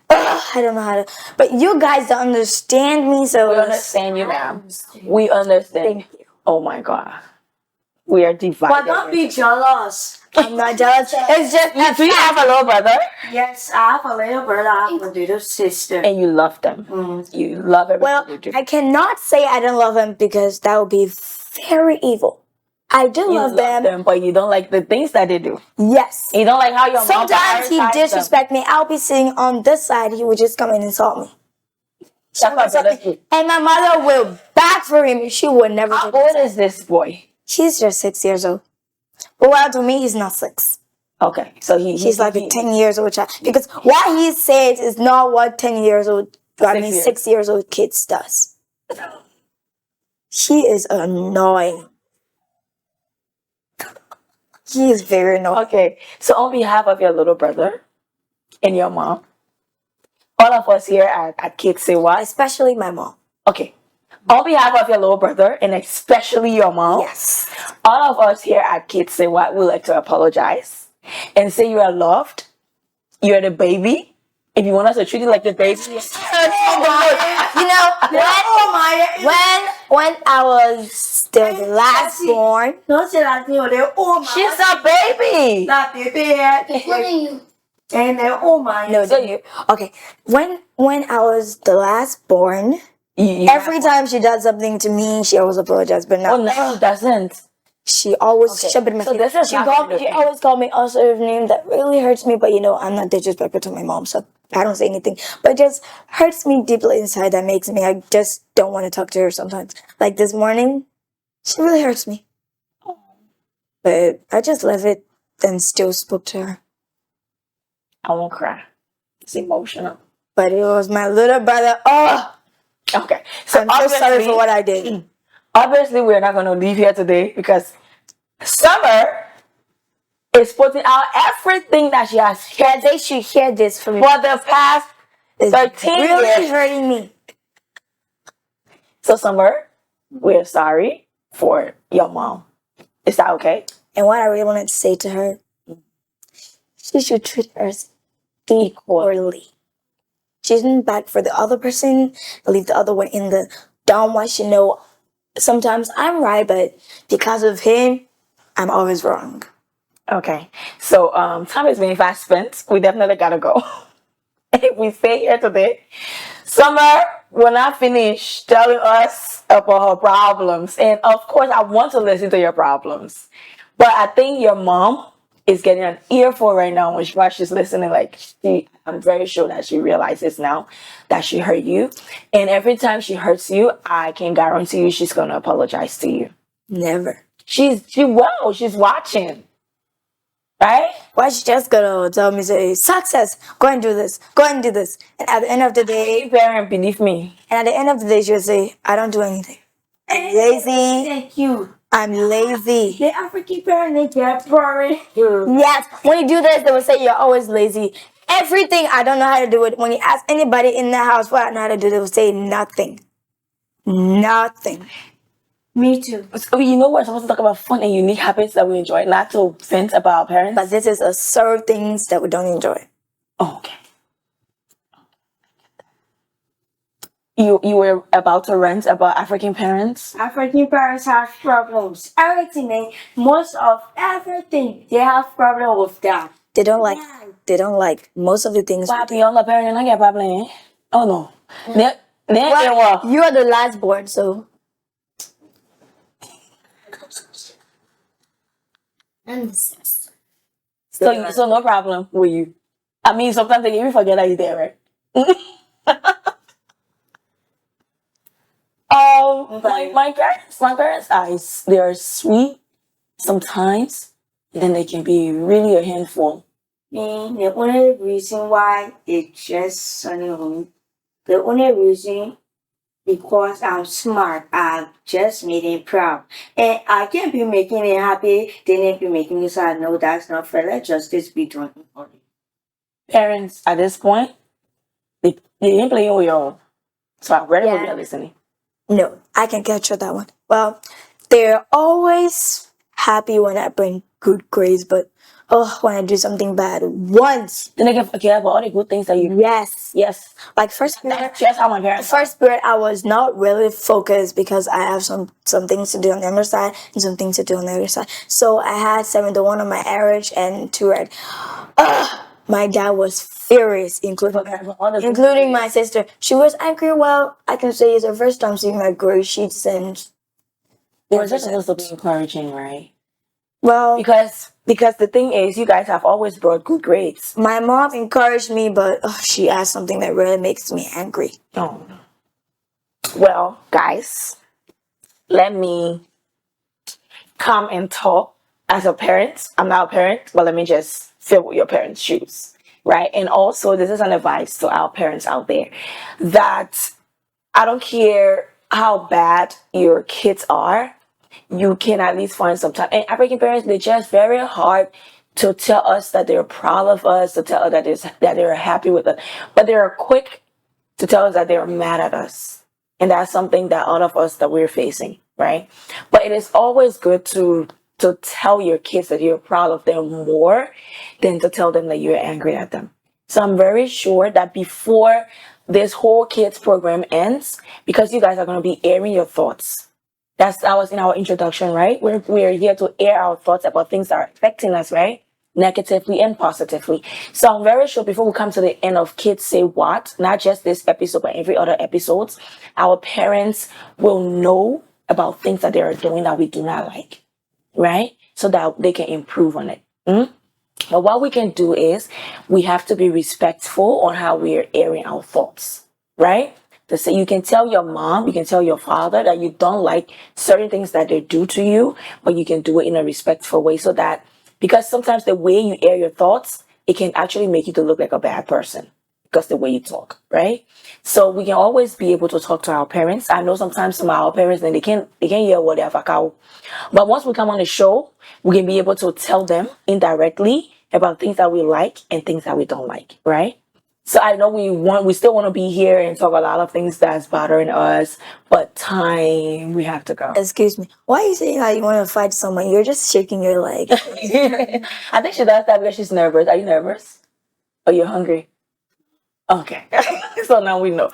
I don't know how to. But you guys don't understand me, so we understand you now. We understand. Thank you. Oh my God, we are divided. But don't be jealous. I'm not jealous. It's just Do you have a little brother? Yes, I have a little brother, I have a little sister. And you love them. You love everything well, they do. I cannot say I don't love him because that would be very evil. I do You love them. but you don't like the things that they do. Yes. You don't like how your Sometimes he mom disrespect me. I'll be sitting on this side. He would just come and insult me. That's my brother too. And my mother will back for him. She would never How do old that. is this boy? He's just 6 years old. But well, to me, he's not 6. Okay, so He's like a 10 years old child. Because what he says is not what 10 years old, 6 years old kids does. He is annoying. He is very annoying. Okay, so on behalf of your little brother and your mom, all of us here at Kids Say What? Especially my mom. Okay, on behalf of your little brother and especially your mom, Yes. all of us here at Kids Say What would like to apologize and say you are loved. You're the baby. If you want us to treat you like the baby, You know, when I was still the last born, Don't say that thing, they oh my. she's a baby. That baby. What are you? And they oh my. no, okay. When I was the last born, every time she does something to me, she always apologizes. But Oh now no, it doesn't. she always Okay, shoved in my so face. this is She not called kind me. of She thing. always called me a certain name that really hurts me. But you know, I'm not disrespectful to my mom, so I don't say anything. But it just hurts me deeply inside. That makes me. I just don't want to talk to her sometimes. Like this morning, she really hurts me. But I just left it and still spoke to her. I won't cry. It's emotional. But it was my little brother. Oh, Okay, so I'm so sorry for what I did. Obviously, we're not going to leave here today because Summer is putting out everything that she has Yeah, they should hear this from me. for the past It's 13 really years. hurting me. So, Summer, we're sorry for your mom. Is that okay? And what I really wanted to say to her, she should treat us equally. She isn't bad for the other person, leave the other one in the dumb one. She know sometimes I'm right, but because of him, I'm always wrong. Okay. So, time is being fast spent. We definitely got to go. If we stay here today, Summer will not finish telling us about her problems. And of course, I want to listen to your problems. But I think your mom is getting an earful right now while she's listening. Like, I'm very sure that she realizes now that she hurt you. And every time she hurts you, I can guarantee you she's going to apologize to you. Never. She's watching. Right? Why she just gonna tell me, say, success, go and do this, go and do this. And at the end of the day, Parent, believe me. and at the end of the day, she'll say, I don't do anything. I'm lazy. Thank you. I'm lazy. The African parent, they get boring. Yes, when you do this, they will say you're always lazy. Everything, I don't know how to do it. When you ask anybody in the house what I know how to do, they will say nothing. Nothing. Me too. So you know we're supposed to talk about fun and unique habits that we enjoy, not to vent about our parents. But this is a certain things that we don't enjoy. Oh, okay. you were about to rant about African parents. African parents have problems. Everything, most of everything, they have problem with that. They don't like most of the things. Papi, yung parent na kaya problem. Oh no. Well, you are the last born, so I'm the sixth. So no problem with you. I mean, sometimes they even forget that you're there, right? My parents are they are sweet sometimes, then they can be really a handful. And the only reason why it's just sunny home, the only reason because I'm smart, I just made him proud. And I can't be making him happy, then it be making me sad. No, that's not fair. Let justice be done for me. Parents at this point, they ain't playing with y'all. So I really hope Yeah. you're listening. no, I can capture that one. Well, they're always happy when I bring good grades, but when I do something bad once, Then they can forget about all the good things that you yes. Like That's just how my parents are. first period, I was not really focused because I have some things to do on the other side and some things to do on the other side. So I had 7-1 on my average and 2 red. My dad was furious, including my sister. She was angry. Well, I can say it's her first time seeing my grade sheets, and They were just supposed to be encouraging, right? well, Because the thing is, you guys have always brought good grades. my mom encouraged me, but she asked something that really makes me angry. Oh. Well, guys, let me come and talk as a parent. I'm not a parent, but let me just fill with your parents' shoes, right? And also, this is an advice to our parents out there that I don't care how bad your kids are, you can at least find some time. And African parents, they're just very hard to tell us that they're proud of us, to tell us that they're happy with us, but they're quick to tell us that they're mad at us. And that's something that all of us that we're facing, right? But it is always good to tell your kids that you're proud of them more than to tell them that you're angry at them. So I'm very sure that before this whole kids program ends, because you guys are going to be airing your thoughts. That was in our introduction, right? We're here to air our thoughts about things that are affecting us, right? Negatively and positively. So I'm very sure before we come to the end of Kids Say What, not just this episode, but every other episodes, our parents will know about things that they are doing that we do not like, right? So that they can improve on it. But what we can do is we have to be respectful on how we are airing our thoughts, right? To say you can tell your mom, you can tell your father that you don't like certain things that they do to you, but you can do it in a respectful way so that because sometimes the way you air your thoughts, it can actually make you to look like a bad person because the way you talk, right? So we can always be able to talk to our parents. I know sometimes some of our parents then they can't hear what they're about. But once we come on the show, we can be able to tell them indirectly about things that we like and things that we don't like, right? So I know we still want to be here and talk a lot of things that's bothering us, but time we have to go. Excuse me. Why are you saying that you want to fight someone? You're just shaking your leg. I think she does that because she's nervous. Are you nervous? Are you hungry? Okay. So now we know.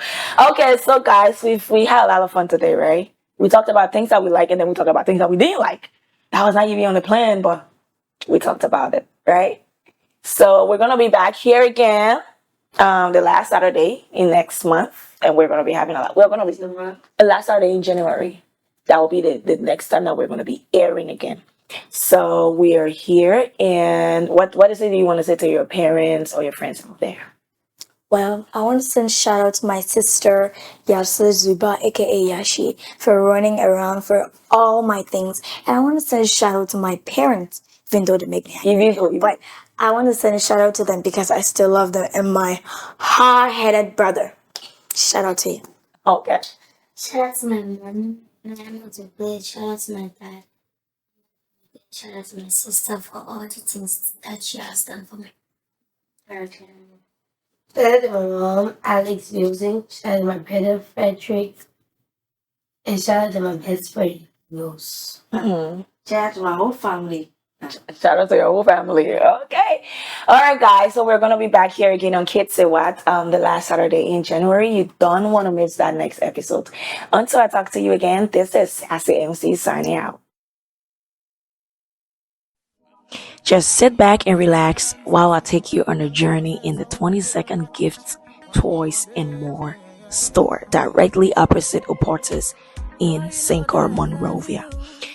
Okay, so guys, we had a lot of fun today, right? We talked about things that we like and then we talked about things that we didn't like. That was not even on the plan, but we talked about it, right? So we're gonna be back here again the last Saturday in next month, and we're gonna be having we're gonna be the last Saturday in January. That will be the next time that we're gonna be airing again. So we are here, and what is it you want to say to your parents or your friends out there? Well, I want to send shout out to my sister Yasa Zuba, aka Yashi, for running around for all my things. And I want to send shout out to my parents, even though they make me angry. But I want to send a shout out to them because I still love them and my hard-headed brother. Shout out to you. Okay. Shout out to my mom. I'm not a good. Shout out to my dad. Shout out to my sister for all the things that she has done for me. Shout out to my mom, Alex Musing. Shout out to my brother, Frederick. And shout out to my best friend, Rose. Shout out to my whole family. Shout out to your whole family. Okay. All right, guys. So we're gonna be back here again on Kids Say What, the last Saturday in January. You don't want to miss that next episode. Until I talk to you again, this is Sassy MC signing out. Just sit back and relax while I take you on a journey in the 20-second gifts, toys, and more store directly opposite Oportus in St. Clair, Monrovia.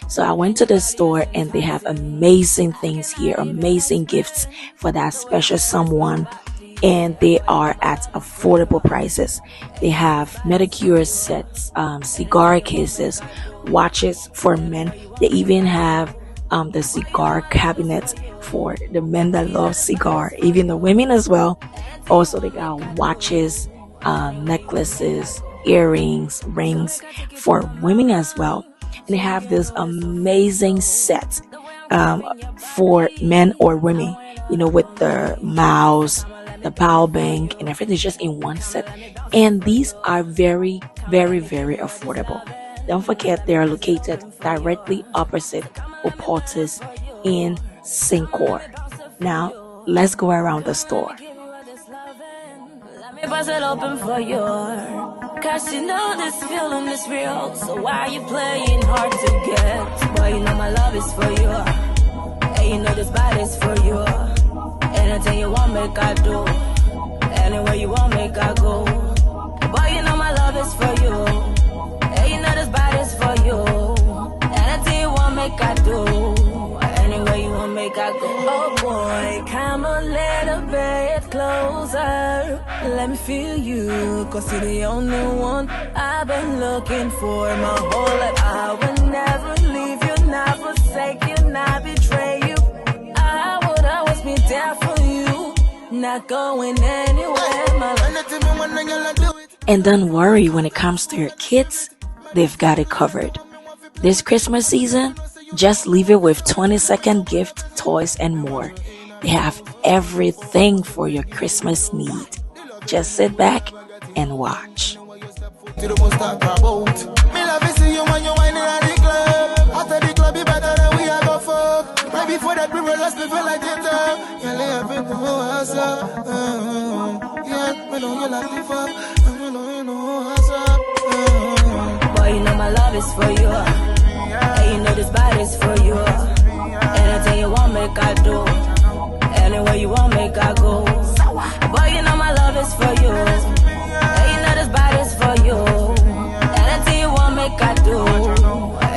So I went to the store and they have amazing things here, amazing gifts for that special someone, and they are at affordable prices. They have manicure sets, cigar cases, watches for men. They even have the cigar cabinet for the men that love cigar, even the women as well. Also, they got watches, necklaces, earrings, rings for women as well. And they have this amazing set for men or women, with the mouse, the power bank, and everything is just in one set. And these are very, very, very affordable. Don't forget they are located directly opposite Oportus in St. Clair. Now, let's go around the store. Let me bust it open for you. Cause you know this feeling is real. So why you playing hard to get? Boy, you know my love is for you. And you know this body's for you. Anything you want, make I do. Anywhere you want, make I go. Boy, you know my love is for you. And you know this body's for you. Anything you want, make I do. Anywhere you want, make I go. Oh boy, come a little bit closer. Let me feel you, cause you're the only one I've been looking for my whole life. I will never leave you, not forsake you, not betray you. I would always be there for you, not going anywhere, my love. And don't worry, when it comes to your kids, they've got it covered. This Christmas season, just leave it with 20-second gift, toys, and more. They have everything for your Christmas need. Just sit back and watch. Boy, you know my love is for you. And you know this body's for you. Anything you want, make I do. Anywhere you want, make I go. Boy, you know my love is for you. And you know this body's for you. Anything you want, make I do.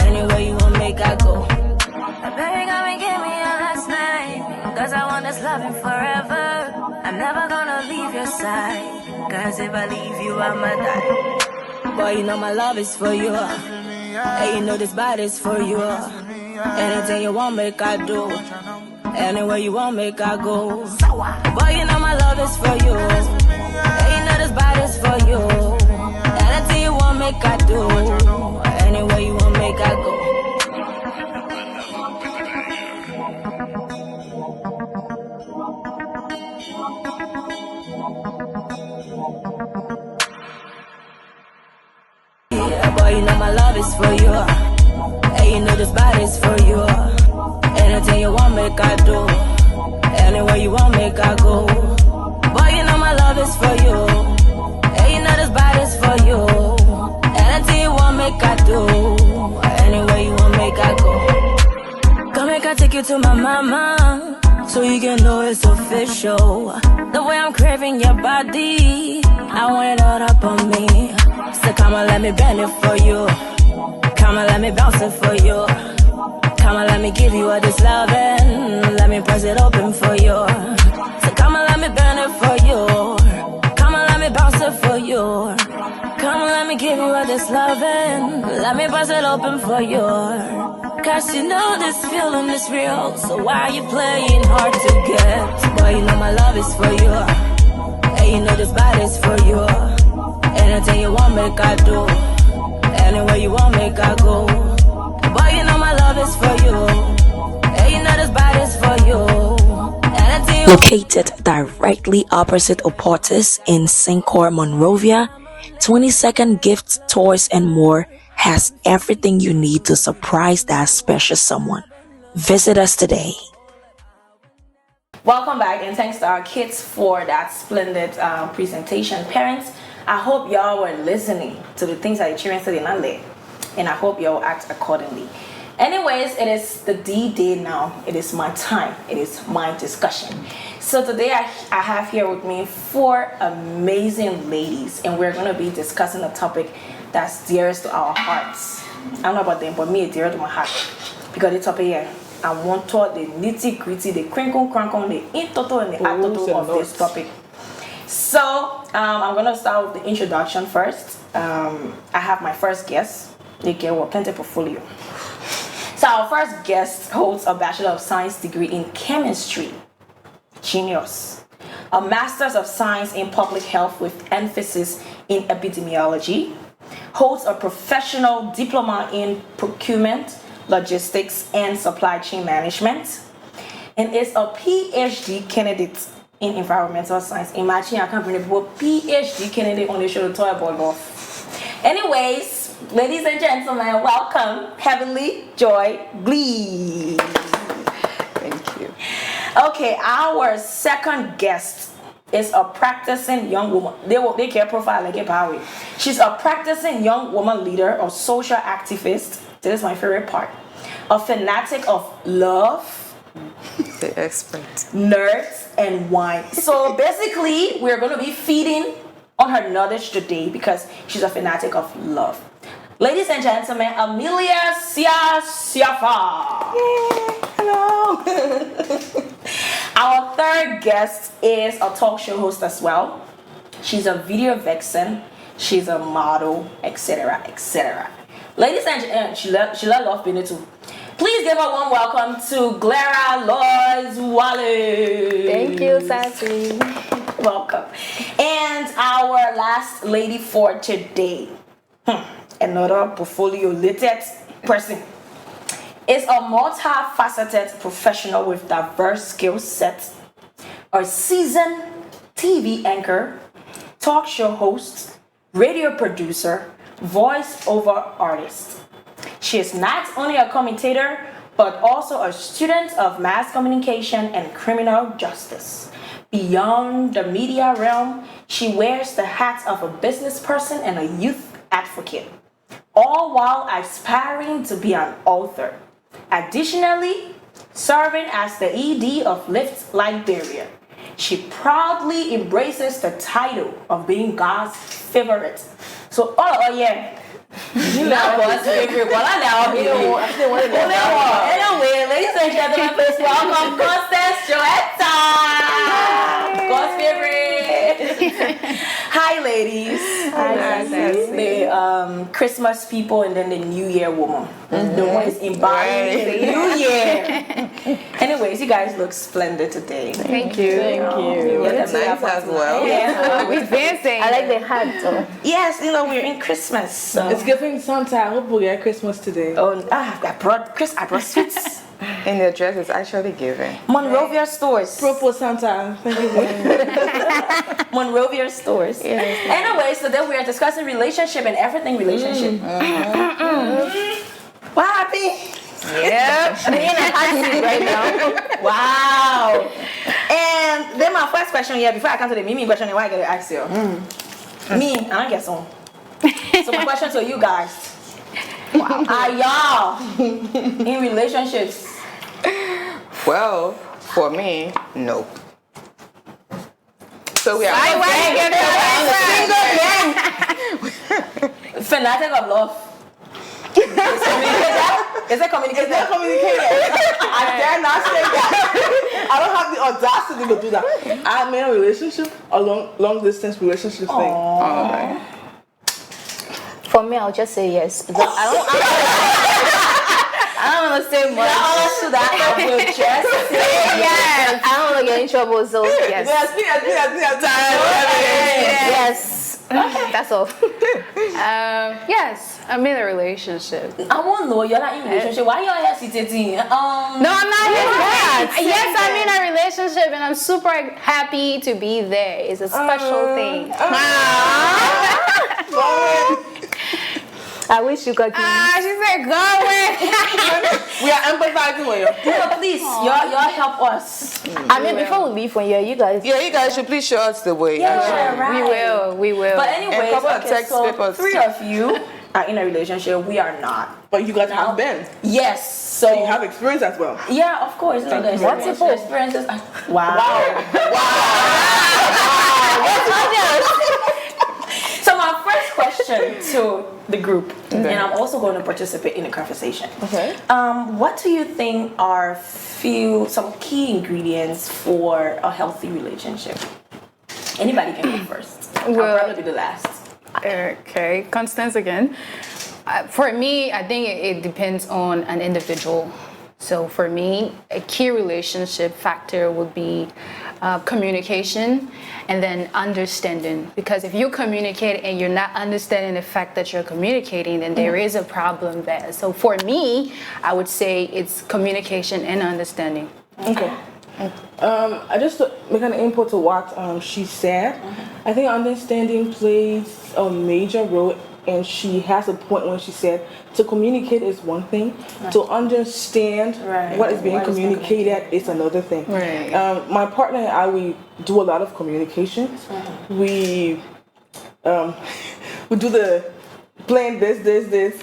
Anywhere you want, make I go. Baby, come and give me your last name. Cause I want this loving forever. I'm never gonna leave your side. Cause if I leave you, I'ma die. Boy, you know my love is for you. And you know this body's for you. Anything you want, make I do. Anywhere you want, make I go. Boy, you know my love is for you. And you know this body's for you. Anything you want, make I do. Anywhere you want, make I go. Boy, you know my love is for you. And you know this body's for you. Anything you want, make I do. Anywhere you want, make I go. Boy, you know my love is for you. And you know this body's for you. Anything you want, make I do. Anywhere you want, make I go. Come make I take you to my mama, so you can know it's official. The way I'm craving your body, I want it all up on me. So come and let me bend it for you. Come and let me bounce it for you. Come and let me give you all this loving. Let me press it open for you. So come and let me bend it for you. Come and let me bounce it for you. Come and let me give you all this loving. Let me press it open for you. Cause you know this feeling is real. So why you playing hard to get? Boy, you know my love is for you. And you know this body's for you. Anything you want, make I do. Anywhere you want, make I go. Boy, you know my love is for you. And you know this body's for you. Anything you located directly opposite Oportus in St. Clair, Monrovia, 20-second gifts, toys, and more has everything you need to surprise that special someone. Visit us today. Welcome back, and thanks to our kids for that splendid presentation. Parents, I hope y'all were listening to the things that the children said in Ale, and I hope y'all act accordingly. Anyways, it is the D-Day now. It is my time. It is my discussion. So today I have here with me 4 amazing ladies, and we're going to be discussing a topic that's dearest to our hearts. I don't know about them, but me, it's dear to my heart. Because the topic here, I want to the nitty gritty, the crinkle, the in total and the out total of this topic. So I'm gonna start with the introduction first. I have my first guest. They get a plenty portfolio. So our first guest holds a Bachelor of Science degree in chemistry. Genius. A Master's of Science in Public Health with emphasis in epidemiology. Holds a professional diploma in procurement, logistics, and supply chain management, and is a PhD candidate in environmental science. Imagine I can't bring a PhD candidate on the show to talk about golf. Anyways, ladies and gentlemen, welcome Heavenly Joy Glee. Thank you. Okay, our second guest is a practicing young woman. They care profile like a power. She's a practicing young woman leader, a social activist. This is my favorite part. A fanatic of love, The expert. nerds, and wine. So basically, we're going to be feeding on her knowledge today because she's a fanatic of love. Ladies and gentlemen, Amelia Siafa. Hello. Our third guest is a talk show host as well. She's a video vixen. She's a model, etc., etc. Ladies and gentlemen, she love being too. Please give a warm welcome to Clara Lois Wallace. Thank you, Sassy. Welcome. And our last lady for today, another portfolio littered person, is a multifaceted professional with diverse skill sets, a seasoned TV anchor, talk show host, radio producer, voice-over artist. She is not only a commentator, but also a student of mass communication and criminal justice. Beyond the media realm, she wears the hat of a business person and a youth advocate, all while aspiring to be an author. Additionally, serving as the ED of Lift Liberia, she proudly embraces the title of being God's favorite. So, yeah. Now God's favorite. Well, I know. Anyway, ladies and gentlemen, please welcome Constance Joetta. God's favorite. Hi, ladies. Hi, Sassy. The Christmas people and then the New Year woman. The one is embodying the New Year. Anyways, you guys look splendid today. Thank you. You're Nice as well. Yeah. We're dancing. I like the hat though. Yes, we're in Christmas. So. It's giving Santa. I hope we get Christmas today. Oh, I brought sweets. And the dress is actually given. Monrovia stores. Propose Santa. Thank you very much. Monrovia stores. Yes. Anyway, so then we are discussing relationship and everything relationship. What happened? Yep. I'm in a hot seat right now. Wow. And then my first question here, before I come to the Mimi question, why I gotta ask you? Me, I don't get some. So my question to you guys. Wow. Are y'all in relationships? Well, for me, no. So we are Fanatic of love. Is it communicated? It's not communicated. I dare not say that. I don't have the audacity to do that. I'm in a relationship, a long distance relationship thing. all right. For me, I'll just say yes because I don't want to say much. To that, I will just say Yes, I don't want to get in trouble, so yes. Yes. That's all. Yes, I'm in a relationship. I won't know you're not in a relationship. Why y'all hesitating? No, I'm not Yes, I'm in a relationship and I'm super happy to be there. It's a special thing. I wish you could. She said go away. We are empathizing with you. No, please, y'all help us. I mean, before we leave from here, you guys. Yeah, you guys should please show us the way. Yeah, right. We will. But anyways, couple of okay, text so papers. 3 of you are in a relationship. We are not. But you guys have been. Yes. So you have experience as well. Yeah, of course. No, there's Multiple experiences. Wow. So my first question to the group, and I'm also going to participate in the conversation. Okay. What do you think are some key ingredients for a healthy relationship? Anybody can go first. I'll probably be the last. Okay, Constance again. For me, I think it depends on an individual. So for me, a key relationship factor would be communication and then understanding. Because if you communicate and you're not understanding the fact that you're communicating, then there is a problem there. So for me, I would say it's communication and understanding. Okay. I just to make an input to what she said. I think understanding plays a major role, and she has a point when she said to communicate is one thing, to understand what is being communicated is another thing. Right. My partner and I, we do a lot of communications. We do the plan this.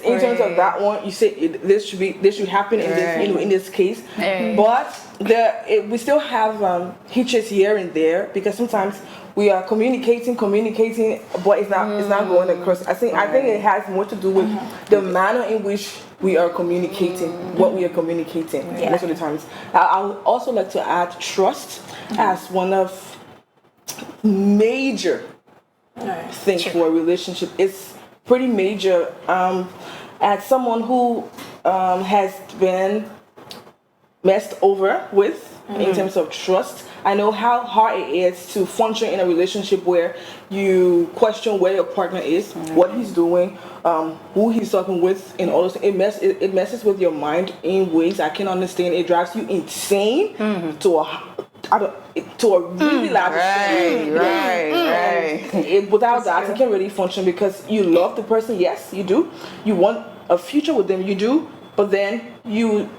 In terms of that one, you say this should happen in this, in this case. But we still have hitches here and there, because sometimes we are communicating, but it's not going across. I think it has more to do with the manner in which we are communicating, what we are communicating most of the times. I would also like to add trust as one of major things for a relationship. It's pretty major. As someone who has been messed over with in terms of trust, I know how hard it is to function in a relationship where you question where your partner is, what he's doing, who he's talking with, and all those things. It messes with your mind in ways I can understand. It drives you insane to a really loud extent. Right. Without that, you can't really function, because you love the person. Yes, you do. You want a future with them. You do. But then you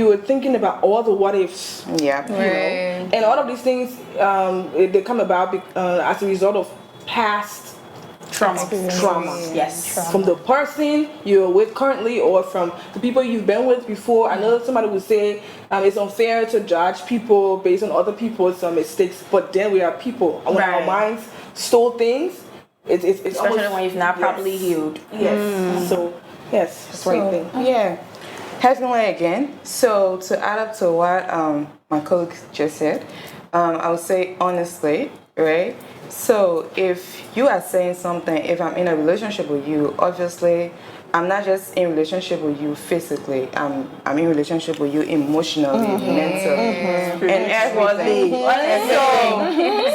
are thinking about all the what ifs. Yeah. You know? And all of these things, they come about as a result of past trauma. Yes. From the person you're with currently, or from the people you've been with before. I know somebody would say it's unfair to judge people based on other people's mistakes, but then we are people. When our minds store things, it's Especially almost, when you've not properly healed. Yes. So yes, that's the right thing. Yeah. Personally, again, so to add up to what my colleague just said, I would say honestly, right? So if you are saying something, if I'm in a relationship with you, obviously I'm not just in relationship with you physically. I'm in relationship with you emotionally, mentally, and everything.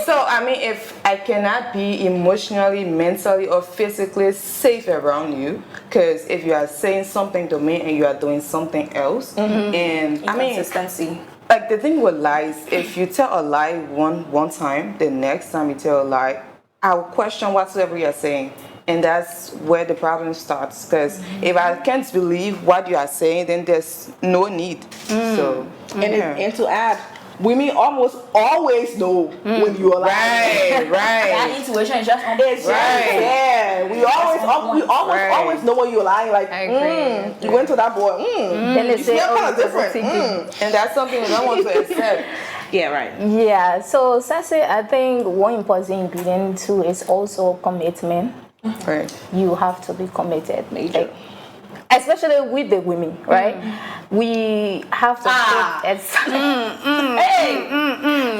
So I mean, if I cannot be emotionally, mentally, or physically safe around you, because if you are saying something to me and you are doing something else, and I mean, Consistency. like the thing with lies, if you tell a lie one time, the next time you tell a lie, I'll question whatsoever you're saying. And that's where the problem starts. Because if I can't believe what you are saying, then there's no need. So, And to add, women almost always know when you are lying. That intuition is just on Yeah, we always know when you're lying. Like, I agree. you went to that boy. Then they You say, smell kind of it's different. positive. and that's something we don't want to accept. Yeah, right. Yeah, so Sassy, I think one important ingredient too is also commitment. Right. You have to be committed. Like, especially with the women, right? We have to put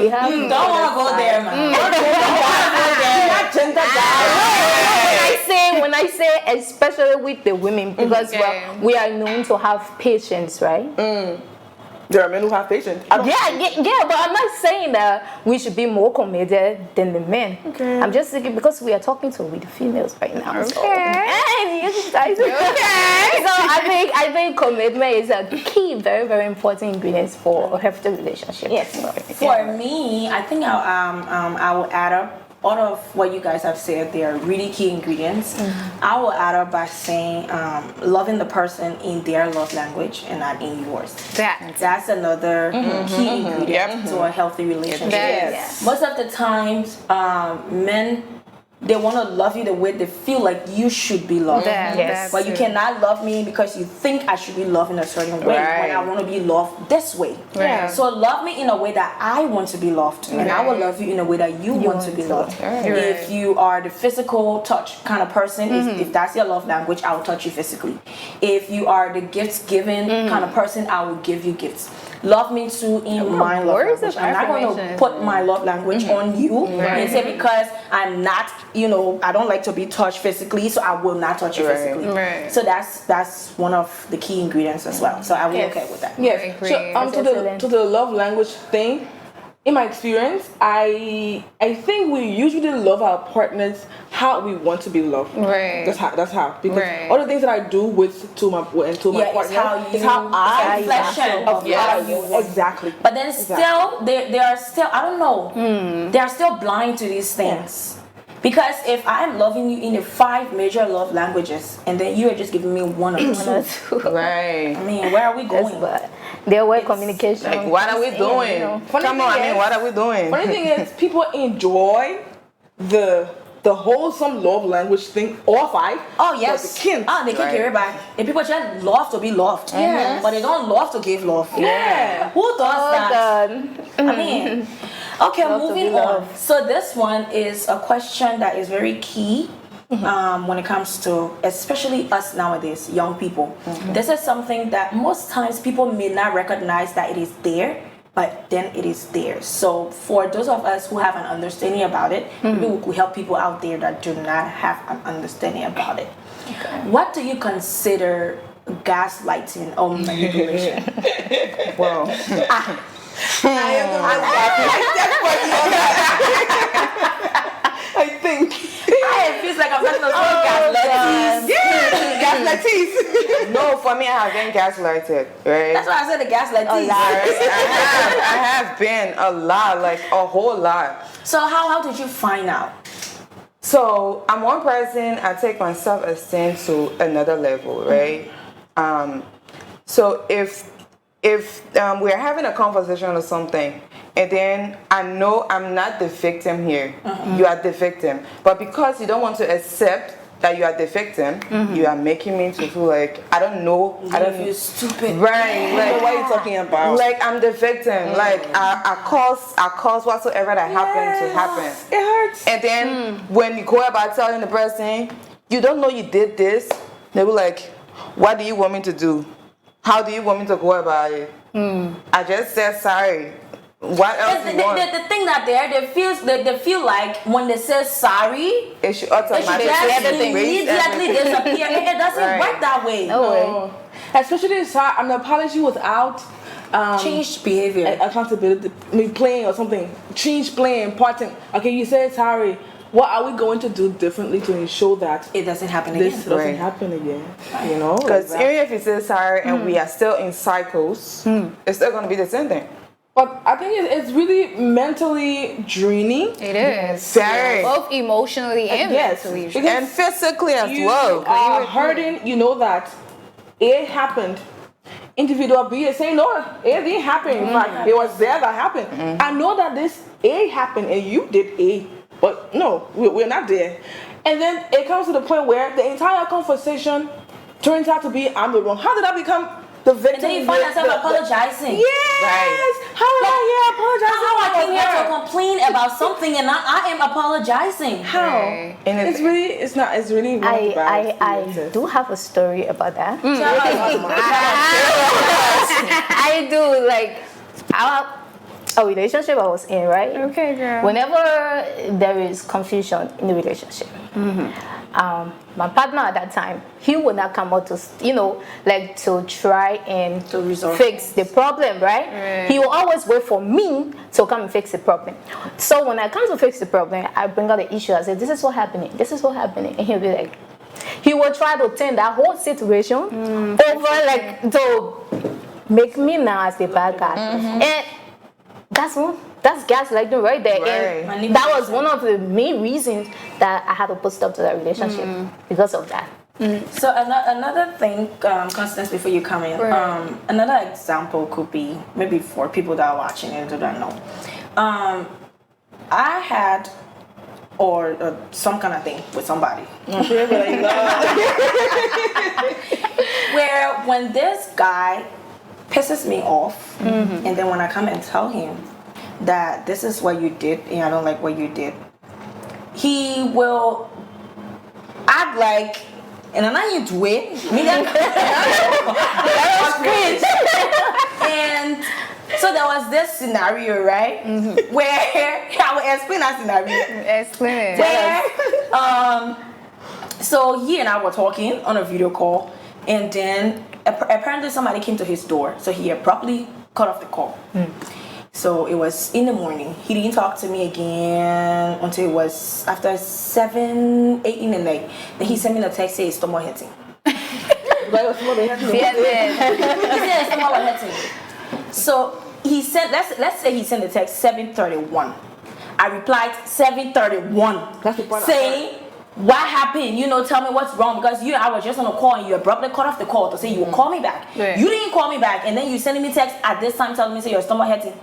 we have You don't want to go there, man. when I say especially with the women, because we are known to have patience, right? There are men who have patience. Yeah, but I'm not saying that we should be more committed than the men. Okay. I'm just thinking, because we are talking to with the females right now. Okay. So, you guys. Okay. So I think commitment is a key, very, very important ingredient for a healthy relationship. Yes. For me, I think I will add up all of what you guys have said, they are really key ingredients. I will add up by saying loving the person in their love language and not in yours. That's another key ingredient to a healthy relationship. Yes. Most of the times, men, they want to love you the way they feel like you should be loved. Yes. But you cannot love me because you think I should be loved in a certain way when I want to be loved this way. Right. So love me in a way that I want to be loved, and I will love you in a way that you want to be loved. If you are the physical touch kind of person, if that's your love language, I will touch you physically. If you are the gifts giving kind of person, I will give you gifts. Love me too in my love language. I'm not going to put my love language on you and say because I'm not, I don't like to be touched physically, so I will not touch you physically. So that's one of the key ingredients as well. So I will be okay with that. Yes. So to the love language thing, in my experience, I think we usually love our partners how we want to be loved. Right. That's how. Because all the things that I do to my partner is how I reflection of how you want. Exactly. But then still, they are still, I don't know, they are still blind to these things. Because if I'm loving you in the 5 major love languages, and then you are just giving me 1 or 2, Right. I mean, where are we going? Their way communication. Like, what are we doing? Come on, what are we doing? Funny thing is, people enjoy the wholesome love language thing, all 5. Oh yes. But they can't. They can't carry back. And people just love to be loved. Yes. But they don't love to give love. Yeah. Who does that? I mean, okay, moving on. So this one is a question that is very key when it comes to, especially us nowadays, young people. This is something that most times people may not recognize that it is there, but then it is there. So for those of us who have an understanding about it, maybe we could help people out there that do not have an understanding about it. What do you consider gaslighting or manipulation? Well, I think. It feels like I'm talking about gaslighting. gaslighties. No, for me, I have been gaslighted, right? That's why I said the gaslighting. I have been a lot, like a whole lot. So how did you find out? So I'm one person, I take my self-esteem to another level, right? So if we're having a conversation or something, and then I know I'm not the victim here, you are the victim, but because you don't want to accept that you are the victim, you are making me to feel like I don't feel stupid. Right. Like, What are you talking about? like I'm the victim. Like I cause whatsoever that happened to happen. It hurts. And then when you go about telling the person, you don't know you did this, they be like, what do you want me to do? How do you want me to go about it? I just said sorry. What else you want? The thing that they feel like when they say sorry, It should it should automatically just erase immediately everything. disappear. It doesn't work that way. No. Especially an apology without Changed behavior. accountability, maybe playing or something. Change playing, parting. Okay, you said sorry. What are we going to do differently to ensure that It doesn't happen this again. doesn't happen again? You know? Because like even if you say sorry and we are still in cycles, it's still gonna be the same thing. But I think it's really mentally draining. It is. Very. Both emotionally and Yes, mentally. because And physically as you well. are hurting. You know that it happened. Individual B is saying no, it didn't happen. In fact, it was there that happened. I know that this A happened and you did A, but no, we're not there. And then it comes to the point where the entire conversation turns out to be I'm the wrong. How did I become the victim? And then you find yourself apologizing. Yes. Right. How am I here apologizing? How I came here about to her? complain about something and I am apologizing. How? Right. And It's really one of the bad I experiences. do have a story about that. Mm. I do, like a relationship I was in, right? Okay, girl. Whenever there is confusion in the relationship, my partner at that time, he would not come out to, to try and To resolve fix the problem, right? He will always wait for me to come and fix the problem. So when I come to fix the problem, I bring out the issue. I say, this is what happening. This is what happening. And he'll be like, he will try to turn that whole situation over, like, to make me now as the bad guy. And that's That's gaslighting right there. Right. And that was one of the main reasons that I had to put stop to that relationship because of that. So another thing, Constance, before you come in, another example could be maybe for people that are watching and do not know. I had or some kind of thing with somebody. Where when this guy pisses me off, and then when I come and tell him that this is what you did and I don't like what you did, he will act like, and I'm not into it. And so there was this scenario, right, where I will explain that scenario. Explain it. Where, so he and I were talking on a video call, and then apparently somebody came to his door, so he abruptly cut off the call. So it was in the morning. He didn't talk to me again until it was after 7, 8 in the night. Then he sent me a text saying his stomach hurting. He said his stomach was hurting. So he sent, let's say he sent the text 7:31. I replied 7:31, saying, what happened? You know, tell me what's wrong, because you and I was just on a call and you abruptly cut off the call to say you will call me back. You didn't call me back, and then you sending me text at this time telling me say your stomach hurting.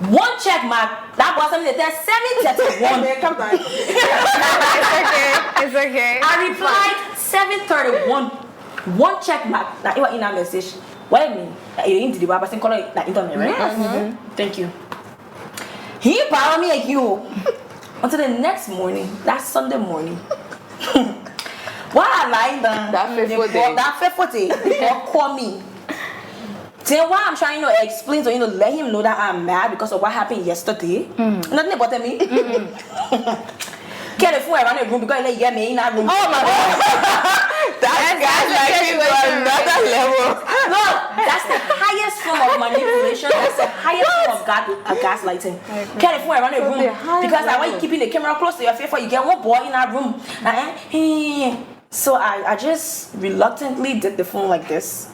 One check mark. That was something that 7:31. Come on. It's okay. I replied 7:31. One check mark. Now you are in a message. What do you mean? You didn't do the person call it internet, right? Thank you. He followed me like you until the next morning. That Sunday morning. While I lying down, that faithful day, they call me. Then why I'm trying to explain to let him know that I'm mad because of what happened yesterday. Nothing about me. Get the phone around the room because they get me in that room. Oh my God. That's gaslighting to another level. No, that's the highest form of manipulation. That's the highest form of gaslighting. Get the phone around the room because I want you keeping the camera close to your face, you get one boy in that room. So I just reluctantly did the phone like this.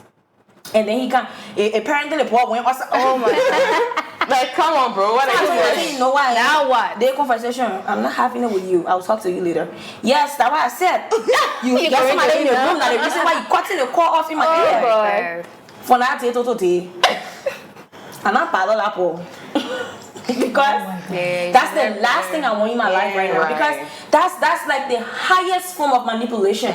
And then he can apparently the boy went. Oh my God. Like, come on, bro. What are you doing? You know why? Now what? Their conversation. I'm not having it with you. I'll talk to you later. Yes, that's what I said. You got somebody in the room. Now the reason why you cutting the call off in my ear. For that day, today. I'm not part of that. Because that's the last thing I want in my life right now. Because that's like the highest form of manipulation.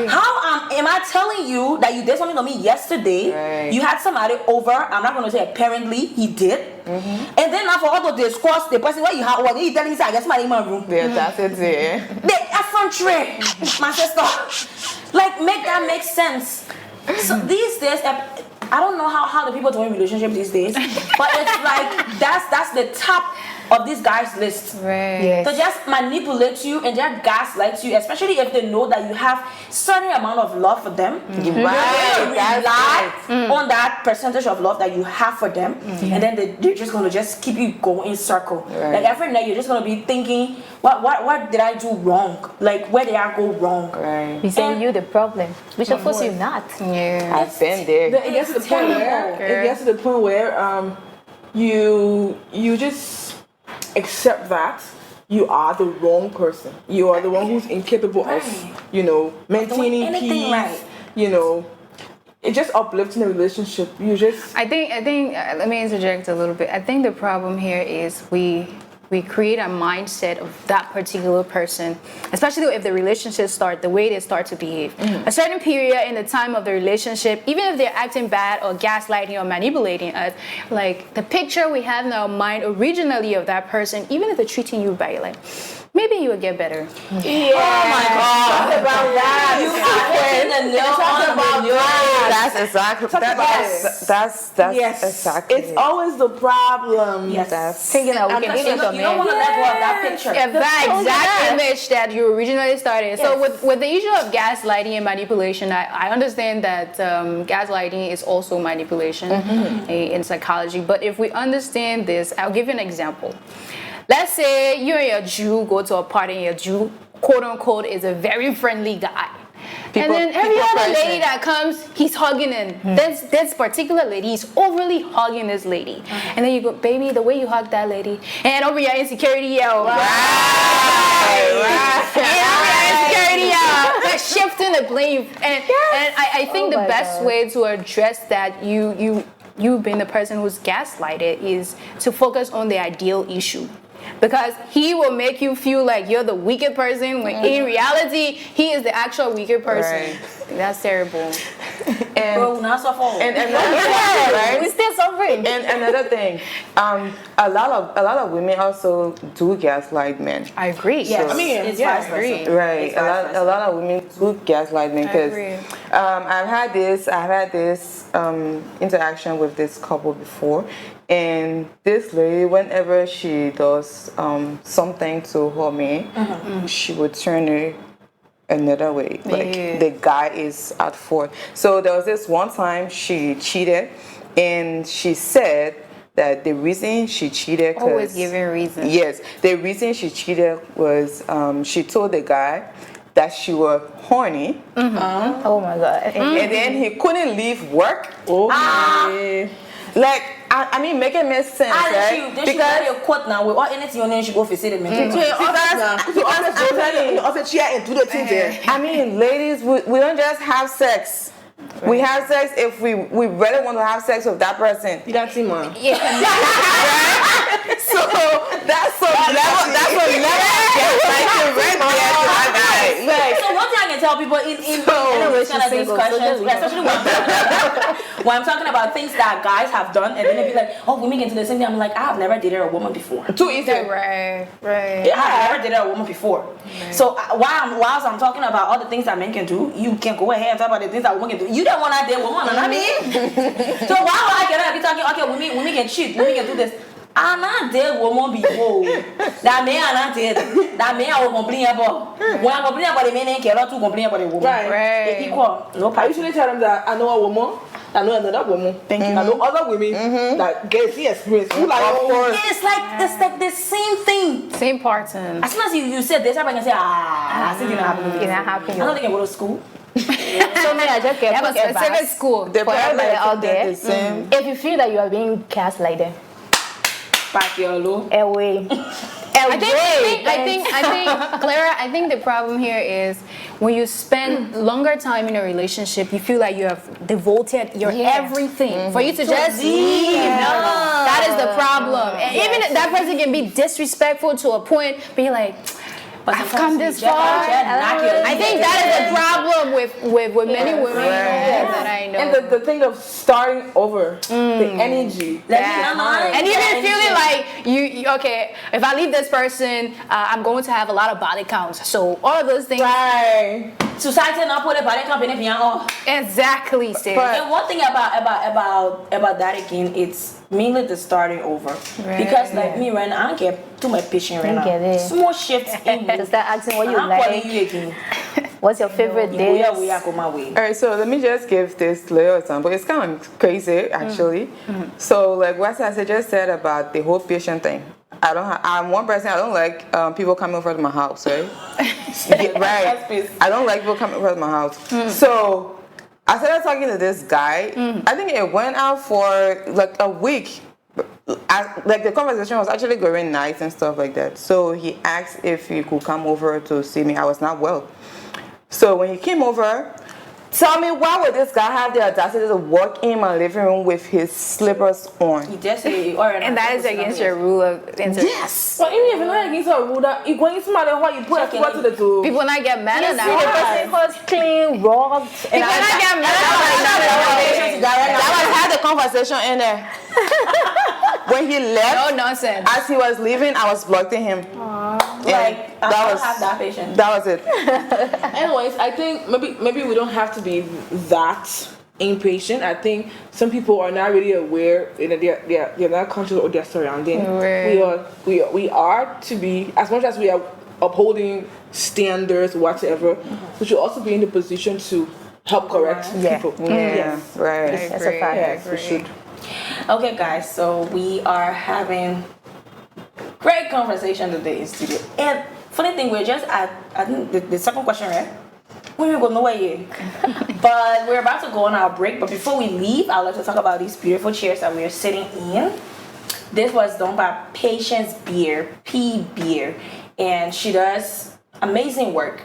How am I telling you that you did something to me yesterday? You had somebody over. I'm not going to say apparently he did. And then now for all to discuss the person where you have, what you telling me, say I guess somebody in my room. Yeah, that's it. The effrontery, my sister. Like, make that make sense. So these days, I don't know how the people doing relationships these days, but it's like that's the top of this guy's list. To just manipulate you and just gaslight you, especially if they know that you have certain amount of love for them. Rely on that percentage of love that you have for them, and then they're just gonna just keep you going in circle. Like every night you're just gonna be thinking, what did I do wrong? Like where did I go wrong? He's saying you the problem, which of course you're not. I've been there. It gets to the point where you just accept that you are the wrong person. You are the one who's incapable of, maintaining peace. It just uplifting the relationship. I think. Let me interject a little bit. I think the problem here is we create a mindset of that particular person, especially if the relationship starts the way they start to behave. A certain period in the time of the relationship, even if they're acting bad or gaslighting or manipulating us, like the picture we have in our mind originally of that person, even if they're treating you bad, like maybe you would get better. Oh my God! Talk about that. You have the That's exactly. That's exactly. It's always the problem. Yes. Thinking that we can You don't want to let go of that picture. That exact image that you originally started. So with the issue of gaslighting and manipulation, I understand that gaslighting is also manipulation in psychology. But if we understand this, I'll give you an example. Let's say you and your Jew go to a party and your Jew, quote unquote, is a very friendly guy. And then every people other lady person. that comes, he's hugging in. This particular lady, he's overly hugging this lady. And then you go, baby, the way you hug that lady. And over your insecurity, yo. Shifting the blame. And I think the best way to address that, you being the person who's gaslighted, is to focus on the ideal issue. Because he will make you feel like you're the weaker person when in reality he is the actual weaker person. Right. That's terrible. And Bro, not so far. and another thing, right? We're still suffering. And another thing, a lot of women also do gaslight men. I agree. Yes. I mean, it's yeah, vice I versa. agree. Right, It's vice versa. a lot of women do gaslight men because agree. I've had this interaction with this couple before, and this lady, whenever she does something to her man, she would turn it another way. Like the guy is at fault. So there was this one time she cheated, and she said that the reason she cheated, Always giving reasons. yes, the reason she cheated was she told the guy that she was horny, Oh my God. and then he couldn't leave work. Like I mean, make it make sense, right? Then she got your quote now with all anything on there, she go visit him. I mean, ladies, we don't just have sex. We have sex if we really want to have sex with that person. You don't see, man. So that's a level right there to my guy. Like, So one thing I can tell people in kind of these questions, especially when I'm talking about things that guys have done, and then they be like, "Oh, women can do the same thing." I'm like, "I've never dated a woman before. too easy. Right. I've never dated a woman before." So whilst I'm talking about all the things that men can do, you can go ahead and talk about the things that women can do. You don't want to date a woman, I mean. So why would I get up and be talking? Okay, women can cheat, women can do this. I'm not dead woman before. That man are not dead. That man I will complain about. When I complain about the man, I cannot to complain about the woman. Right. They equal. No I problem. usually tell them that I know a woman, I know another woman, I know other women that get the experience. Who like, It's like the same thing. Same pattern. As soon as you said this, everybody can say, I think it happened. It not happen. I don't think I go to school. So many I just get Have a quick specific advice school. They for everybody probably out there. the same. If you feel that you are being gaslighted, Back your low. away. I think, Clara, I think the problem here is when you spend longer time in a relationship, you feel like you have devoted your everything for you to just leave. No, that is the problem. And even that person can be disrespectful to a point, be like, I've come this far. I think that is the problem with many women that I know. and the thing of starting over, the energy. And even feeling like you okay, if I leave this person, I'm going to have a lot of body counts. So all of those things. Right. Society not put a body company behind. Exactly, sis. And one thing about that again, it's mainly the starting over. Because like me right now, I don't get too much patience right now. get it. Small shifts in To start asking what you I'm calling like, you again. what's your favorite dish? We are go my way. All right, so let me just give this little example. It's kind of crazy, actually. So, like what I just said about the whole patient thing. I'm one person. I don't like people coming over to my house, right? Right. I don't like people coming over to my house. So I started talking to this guy. I think it went out for like a week. Like the conversation was actually going nice and stuff like that. So he asked if he could come over to see me. I was not well. So when he came over, tell me why would this guy have the audacity to walk in my living room with his slippers on? You just say, all right. And that is against your rule of Yes. But even if you're not against a rule, that you going to somebody how you put a foot to the door. people not get mad at The that. person was clean, raw, and People not get mad at That was had the conversation in there. When he left, no nonsense. as he was leaving, I was blocking him. Like, I that don't was have that patience. that was it. Anyways, I think maybe we don't have to be that impatient. I think some people are not really aware, they're not conscious of their surrounding. Right. We are to be, as much as we are upholding standards, whatever, we should also be in the position to help correct people. Yeah, right. That's a fact. Yes, we should. Okay, guys, so we are having great conversation today in studio. And funny thing, we're just at, I think, the second question, right? We ain't go nowhere yet. But we're about to go on our break. But before we leave, I'd like to talk about these beautiful chairs that we're sitting in. This was done by Patience Beer, P Beer, and she does amazing work.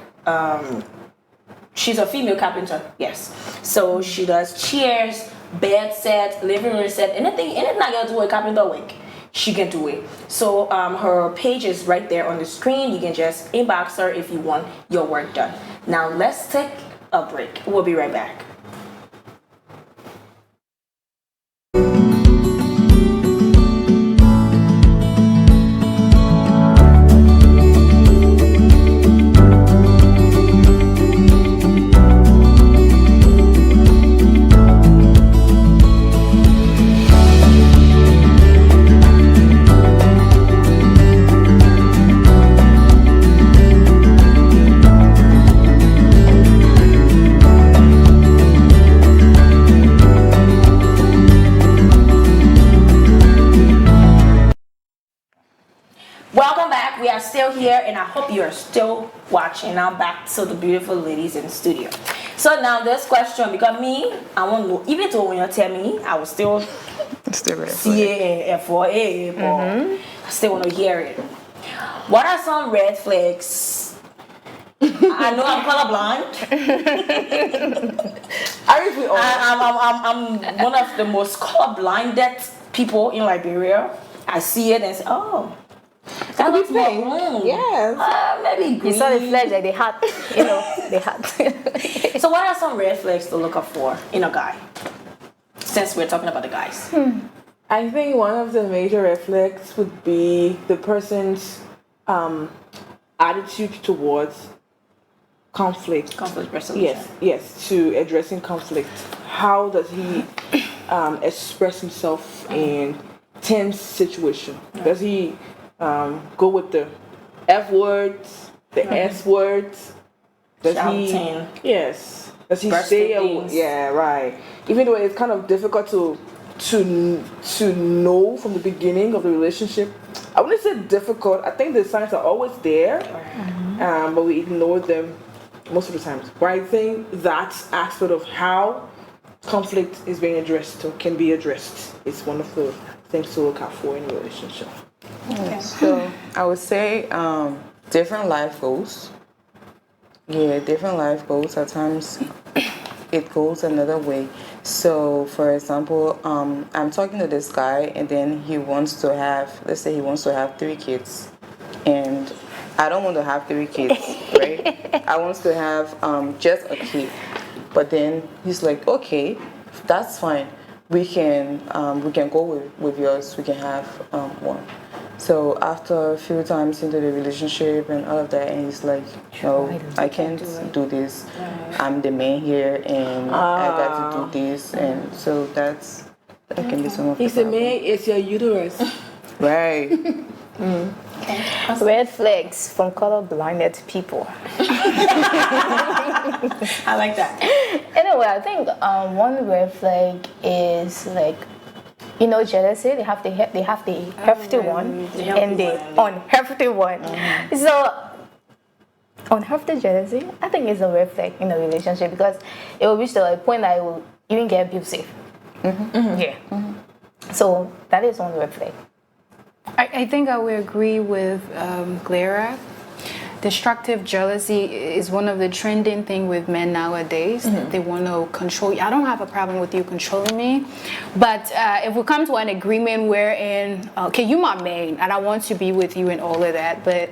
She's a female carpenter, yes. So she does chairs, bed set, living room set, anything I got to do with carpenter work, she can do it. So her page is right there on the screen. You can just inbox her if you want your work done. Now let's take a break. We'll be right back. Welcome back. We are still here, and I hope you are still watching. Now back to the beautiful ladies in the studio. So now this question, because me, I won't know. Even though when you tell me, I will still see it and for it, but I still want to hear it. What are some red flags? I know I'm colorblind. I'm one of the most colorblinded people in Liberia. I see it and say, oh. That looks maroon. Yes. Maybe green. You saw the flags like they had, they had. So what are some red flags to look up for in a guy? Since we're talking about the guys. I think one of the major red flags would be the person's attitude towards conflict. Conflict resolution. Yes, to addressing conflict. How does he express himself in tense situation? Does he go with the F words, the S words? Does Shouting. Yes. Does he Bursting stay? things. Yeah, right. Even though it's kind of difficult to know from the beginning of the relationship. I wouldn't say difficult. I think the signs are always there, but we ignore them most of the times. But I think that aspect of how conflict is being addressed or can be addressed is one of the things to look out for in a relationship. Okay. So I would say different life goals. Yeah, different life goals. At times it goes another way. So for example, I'm talking to this guy and then he wants to have, let's say he wants to have 3 kids. And I don't want to have 3 kids, right? I want to have just a kid. But then he's like, okay, that's fine. We can go with yours. We can have one. So after a few times into the relationship and all of that, and he's like, no, I can't do this. I'm the man here, and I got to do this, and so that can be some of the He's a man, it's your uterus. Right. Red flags from color-blinded people. I like that. Anyway, I think one red flag is like, jealousy. They have the hefty one and the unhefty one. So unhefty jealousy, I think is a red flag in a relationship because it will reach to a point that it will even get abusive. Yeah. So that is one red flag. I think I would agree with Clara. Destructive jealousy is one of the trending thing with men nowadays. They want to control you. I don't have a problem with you controlling me, but if we come to an agreement wherein, okay, you my man, and I want to be with you and all of that, but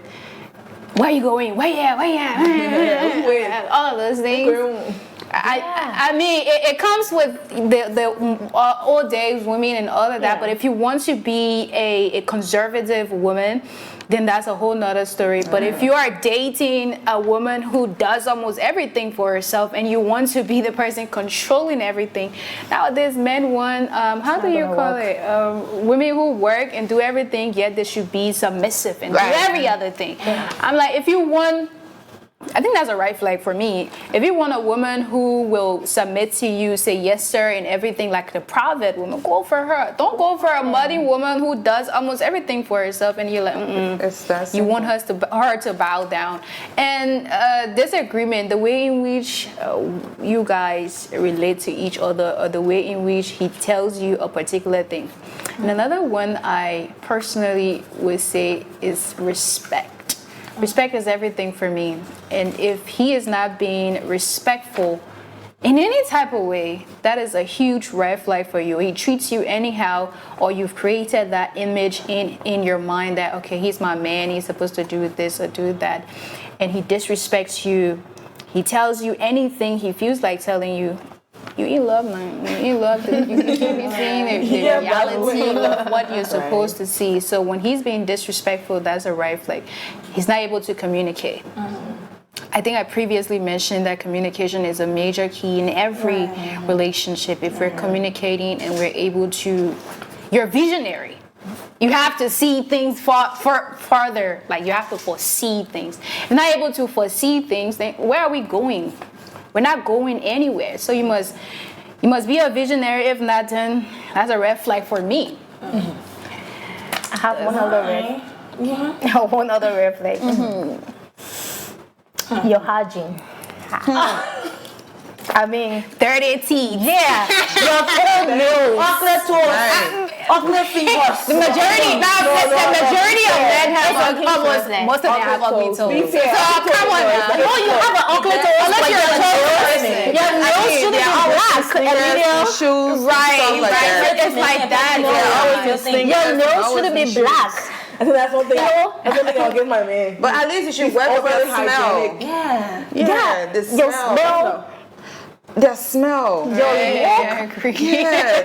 where you going? Where you? All of those things. I mean, it comes with the old days women and all of that, but if you want to be a conservative woman, then that's a whole nother story. But if you are dating a woman who does almost everything for herself and you want to be the person controlling everything, nowadays men want, how do you call it? Women who work and do everything, yet they should be submissive and do every other thing. I'm like, if you want I think that's a red flag for me. If you want a woman who will submit to you, say yes sir and everything, like the private woman, go for her. Don't go for a muddy woman who does almost everything for herself and you're like, you want her to bow down. And disagreement, the way in which you guys relate to each other, or the way in which he tells you a particular thing. And another one I personally would say is respect. Respect is everything for me. And if he is not being respectful in any type of way, that is a huge red flag for you. He treats you anyhow, or you've created that image in your mind that, okay, he's my man, he's supposed to do this or do that. And he disrespects you. He tells you anything he feels like telling you. You in love, man. You in love. You should be seeing the reality of what you're supposed to see. So when he's being disrespectful, that's a red flag. He's not able to communicate. I think I previously mentioned that communication is a major key in every relationship. If we're communicating and we're able to, you're visionary. You have to see things farther. Like you have to foresee things. If you're not able to foresee things, then where are we going? We're not going anywhere. So you must be a visionary. If not, then that's a red flag for me. I have one other red flag. Your hygiene. I mean, dirty teeth. Yeah, your cold nose. Chocolate toast. Chocolate fingers. The majority of men have most of them have ugly toes. So come on now. No, you have an ugly toast. Unless you're a toast person. Your nose shouldn't be black. Shoes, Right. It's like that. Your nose shouldn't be black. I think that's one thing. That's one thing I'll give my man. But at least you should wear the smell. Yeah. The smell. The smell. Yeah,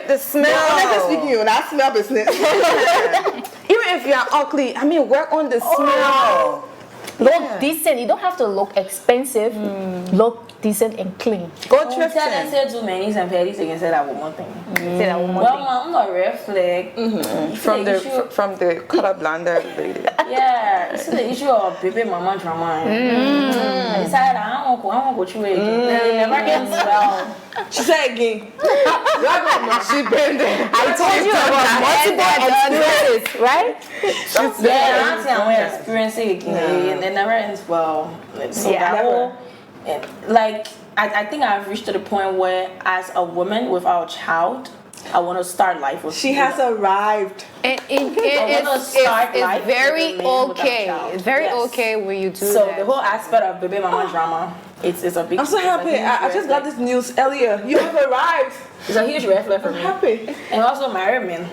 the smell. I'm not speaking you, that smell business. Even if you're ugly, I mean, work on the smell. Look decent. You don't have to look expensive. Look decent and clean. Go Tell them thrifting. say too many and petty so you can say that one thing. Say that one more Well, thing. I'm not red flag. From the color blender lady. Yeah, it's the issue of baby mama drama. I decided I don't want to go through it again. It never ends well. She said again. She been there. I told you about multiple experiences, right? Yeah, I'm saying I want to experience it again. And it never ends well. So that whole, like, I think I've reached to the point where, as a woman without a child, I want to start life with. She has arrived. It's very okay. It's very okay when you do So that. the whole aspect of baby mama drama, it's a big. I'm so happy. I just got this news earlier. You have arrived. It's a huge red flag for me. Happy. And also married men.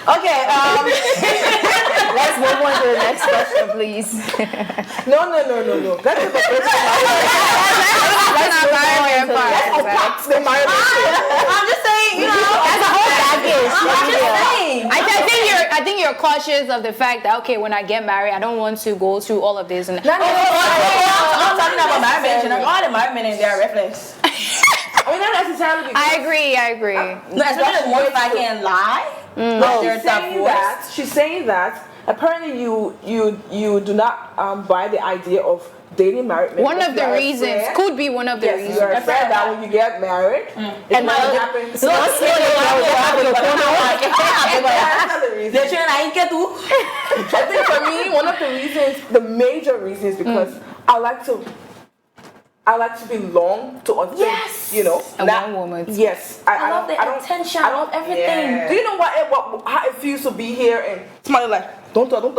Okay, let's move on to the next question, please. No. That's the Let's unpack the marriage. I'm just saying, you know, That's a whole baggage. I think you're cautious of the fact that, okay, when I get married, I don't want to go through all of this. And I'm talking about married men. All the married men in their red flags. I mean, not necessarily. I agree. No, especially more if I can lie. She's saying that apparently you do not buy the idea of dating married men. One of the reasons could be one of the Yes, reasons. you're afraid that when you get married, it might happen. That's not the reason. I think for me, one of the reasons, the major reasons, because I like to belong to other things, you know. One woman. Yes, I love the attention. I love everything. Yeah. Do you know how it feels to be here and somebody like, don't talk. How can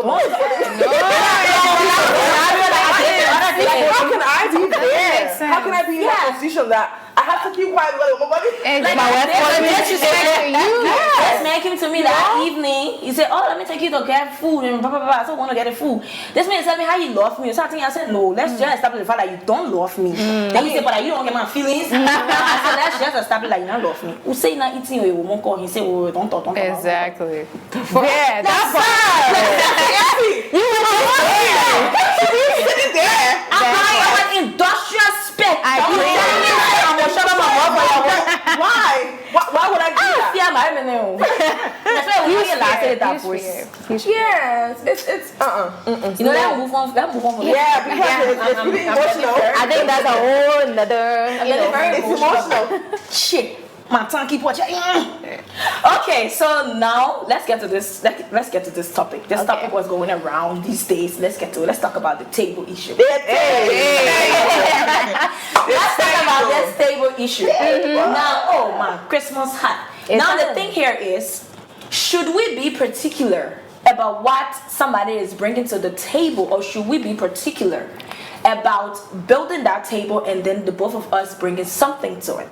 I be there? How can I be in that position that I have to keep quiet about nobody? Like, this man came to me that evening. He said, "Oh, let me take you to get food and blah blah blah." I said, "I want to get the food." This man tell me how you love me. So I said, "No, let's just establish the fact that you don't love me." Then he said, "But you don't get my feelings." I said, "Let's just establish that you don't love me." Who say not eating you won't call? He said, "Oh, don't talk." Exactly. Yeah, that's You sitting there. I'm buying an industrial spec. I agree. I'm gonna shut up my mouth for you. Why would I do that? Yeah, my man. That's why we I say that He's voice. fair. Yes, it's You know that move on. That move on. Yeah, because it's really emotional. I think that's a whole nother, you know. Very It's emotional. Shit. My tongue keep watching. Okay, so now let's get to this. Let's get to this topic. This topic was going around these days. Let's get to it. Let's talk about the table issue. Let's talk about this table issue. Now, oh my Christmas hat. Now the thing here is, should we be particular about what somebody is bringing to the table, or should we be particular about building that table and then the both of us bringing something to it?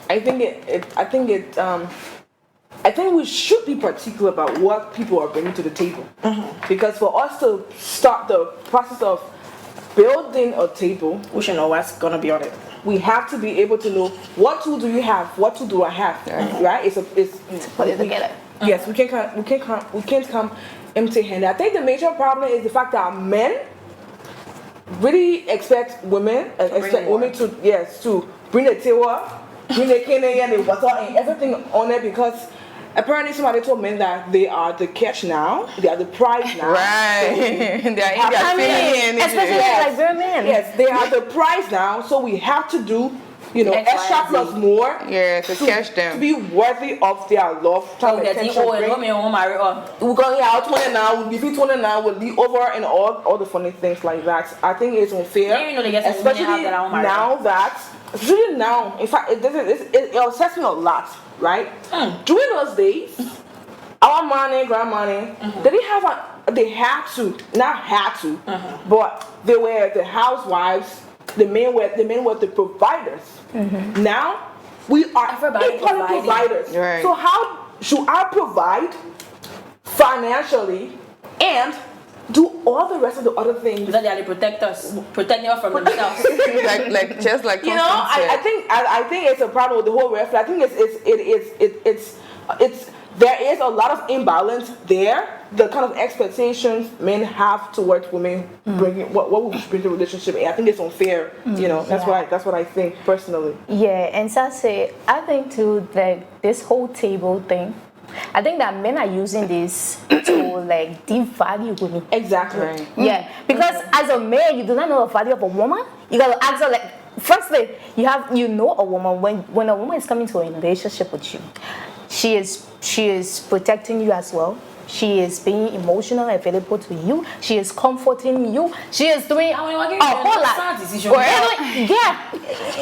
I think we should be particular about what people are bringing to the table, because for us to start the process of building a table, We should know what's gonna be on it. we have to be able to know what tool do you have, what tool do I have, right? It's Put it together. yes, we can't come empty-handed. I think the major problem is the fact that men really expect women to bring the table, bring the candy and the water and everything on it, because apparently somebody told men that they are the catch now, they are the prize now. Right. They are in their feminine Especially energy. like very men. Yes, they are the prize now, so we have to do, X, extra Y, and plus Z. more Yeah, to catch to them. be worthy of their love, time, attention. We're going out 20 now, we'll be 20 now, we'll be over and all the funny things like that. I think it's unfair, Yeah, you know they get some women especially out that are married. especially now, in fact, it upsets me a lot, right? During those days, our money, grand money, they had to, but they were the housewives, the men were the providers. Now, we are Everybody equally providing. providers. Right. So how should I provide financially and do all the rest of the other things? That they protect us from themselves. Just like You know, Constance said. I think it's a problem with the whole red flag. I think it's there is a lot of imbalance there. The kind of expectations men have towards women bringing what we bring to a relationship, and I think it's unfair. That's what I think personally. Yeah, and Sassy, I think too, like this whole table thing, I think that men are using this to like devalue women. Exactly. Right. Yeah, because as a man, you do not know the value of a woman. You gotta ask her like, firstly, you know a woman when a woman is coming to a relationship with you, she is protecting you as well. She is being emotional and available to you. She is comforting you. She is doing a whole lot. Yeah,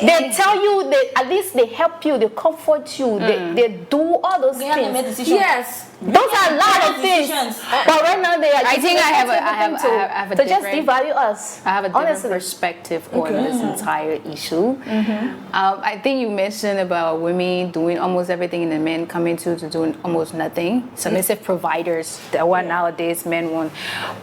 they tell you that at least they help you, they comfort you, they do all those things. Yes, those are a lot of things. But right now they are. I think I have a to just different- devalue us. I have a different honestly. perspective on this entire issue. I think you mentioned about women doing almost everything and the men coming to doing almost nothing. Submissive providers, that what nowadays men want.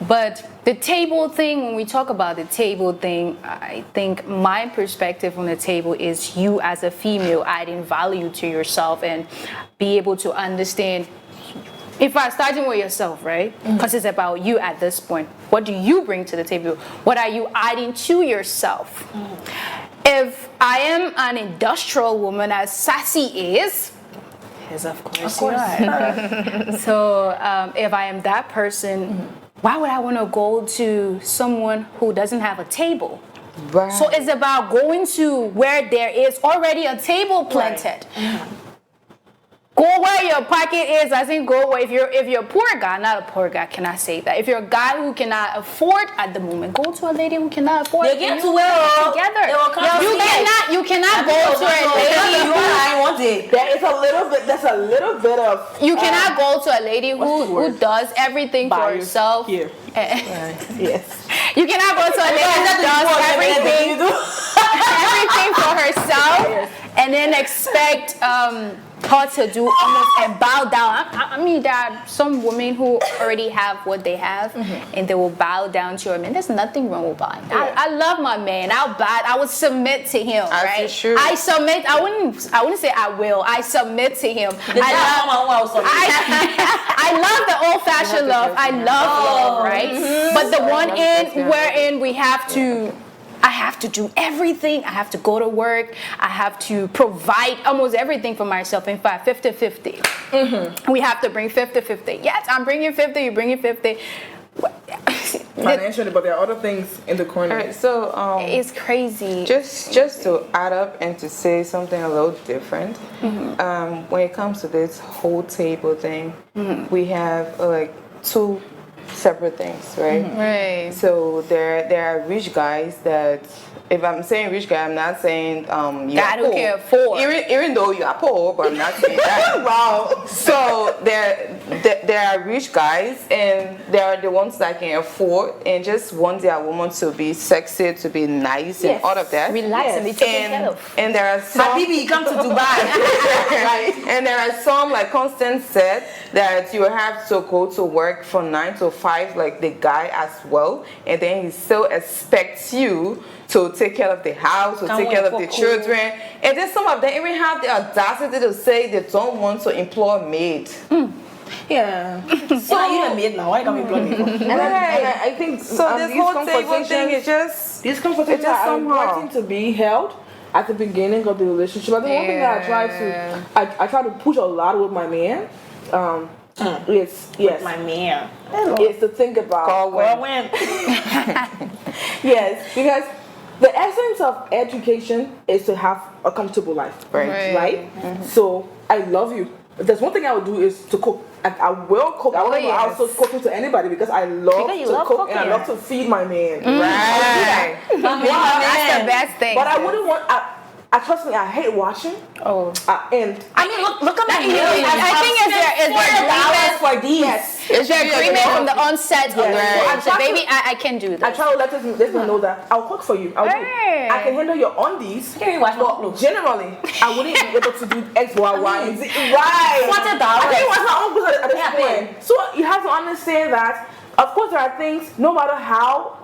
But the table thing, when we talk about the table thing, I think my perspective on the table is you as a female adding value to yourself and be able to understand. If I'm starting with yourself, right? Because it's about you at this point. What do you bring to the table? What are you adding to yourself? If I am an industrial woman, as Sassy is, of course you are. So if I am that person, why would I want to go to someone who doesn't have a table? Right. So it's about going to where there is already a table planted. Go where your pocket is. I think go where if you're a poor guy, not a poor guy, can I say that? If you're a guy who cannot afford at the moment, go to a lady who cannot afford. They get to where together. You cannot go to a lady. There is a little bit. There's a little bit of. You cannot go to a lady who does everything for Bias herself. here. Yes. You cannot go to a lady who does everything for herself and then expect her to do almost and bow down. I mean, there are some women who already have what they have and they will bow down to a man. There's nothing wrong with bowing. I love my man. I would submit to him, right? Sure. I submit. I wouldn't say I will. I submit to him. I love the old-fashioned love. I love love, right? But the one wherein we have to, I have to do everything. I have to go to work. I have to provide almost everything for myself. In fact, 50-50. We have to bring 50-50. Yes, I'm bringing 50, you're bringing 50. Financially, but there are other things in the corner. All right, so It's crazy. just to add up and to say something a little different, when it comes to this whole table thing, we have like two separate things, right? Right. So there are rich guys that, if I'm saying rich guy, I'm not saying you God are who poor. can afford. Even though you are poor, but I'm not saying that. Wow. So there are rich guys, and there are the ones that can afford and just want their woman to be sexy, to be nice, and all of that. Relax and be taken care of. And there are some. Habibi, come to Dubai. Right. And there are some, like Constance said, that you have to go to work from 9 to 5, like the guy as well, and then he still expects you to take care of the house, to take care of the children. And then some of them even have the audacity to say they don't want to employ a maid. Yeah. So you a maid now. Why can't we employ me? And I think So this these whole table thing is conversations, just these conversations it's just are somehow. important to be held at the beginning of the relationship. I think one thing that I try to, I try to push a lot with my man. Yes, My man. is to think about. When? Yes, because the essence of education is to have a comfortable life, right? So I love you. If there's one thing I would do is to cook. I will cook. I won't outsource cooking to anybody because I love Because you to love cook cooking. and I love to feed my man. Right. That's the best thing. But I wouldn't want. I trust me. I hate washing. Oh. And I mean, look at my nails. I think it's $4 for these. It should be agreement from the onset. Yes. So baby, I can do this. I try to let this man know that I'll cook for you. I can handle your undies. Can you wash my But clothes? generally, I wouldn't be able to do X, Y, Y, and Z. Right. $40. I can't wash my own clothes at this Yeah, point. So you have to understand that, of course, there are things, no matter how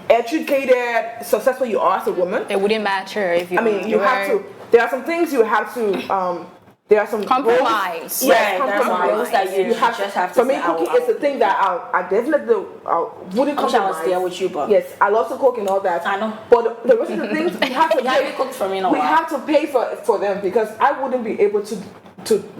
educated, successful you are as a woman, It wouldn't matter if you. I mean, you have to, there are some things you have to, there are some Compromise. roles, yes, Right, there are some compromise. roles that you just have to For me, say, cooking is the thing that I definitely wouldn't I wish I compromise. was there with you, but Yes, I love to cook and all that. I know. But the rest of the things we have to you haven't pay. cooked for me in a We while. have to pay for them because I wouldn't be able to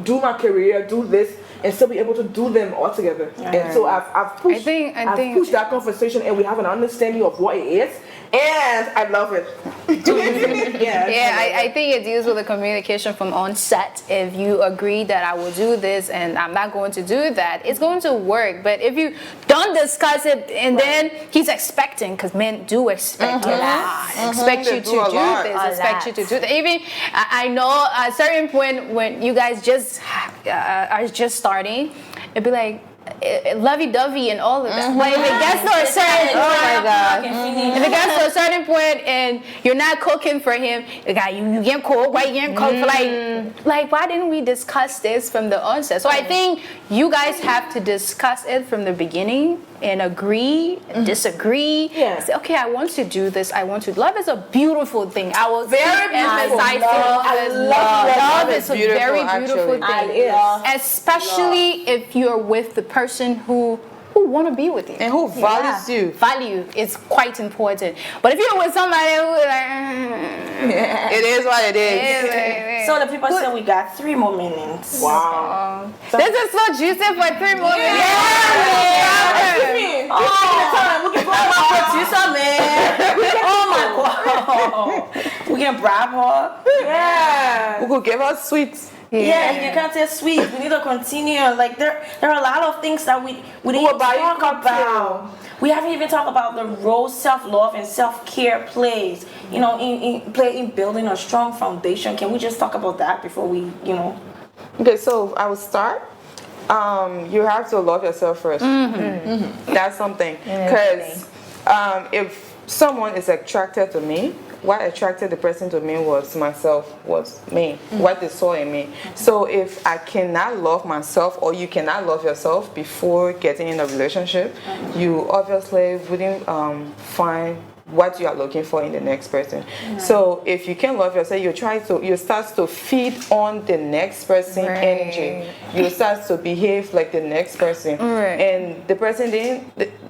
do my career, do this, and still be able to do them all together. And so I've pushed, I think- pushed that conversation, and we have an understanding of what it is, and I love it. Yeah, I think it deals with the communication from onset. If you agree that I will do this and I'm not going to do that, it's going to work. But if you don't discuss it and then he's expecting, because men do expect a lot, expect you They to do do a lot. this, expect you to do that. Even I know at a certain point when you guys just are just starting, it'd be like lovey-dovey and all of that. But if it gets to a certain if it gets to a certain point and you're not cooking for him, you can't cook. Why you can't cook? Like why didn't we discuss this from the onset? So I think you guys have to discuss it from the beginning and agree, disagree. Yeah. Say, okay, I want to do this. I want to. Love is a beautiful thing. I will Very beautiful. emphasize love is a beautiful, very beautiful actually. thing. Especially if you're with the person who want to be with you And who values you. Value is quite important. But if you're with somebody who It is what it is. So the people say we got 3 more minutes. Wow. this is so juicy for 3 more minutes. Producer, man. Oh my God. We can bribe her. Yeah. Who could give us sweets? Yeah, you can't say sweet. We need to continue. Like there are a lot of things that we didn't buy you talk cocktail? about. We haven't even talked about the role self-love and self-care plays. You know, in building a strong foundation. Can we just talk about that before we, Okay, so I will start. You have to love yourself first. That's something. Because if someone is attracted to me, what attracted the person to me was myself, was me, what they saw in me. So if I cannot love myself or you cannot love yourself before getting in a relationship, you obviously wouldn't find what you are looking for in the next person. So if you can love yourself, you start to feed on the next person energy. You start to behave like the next person. And the person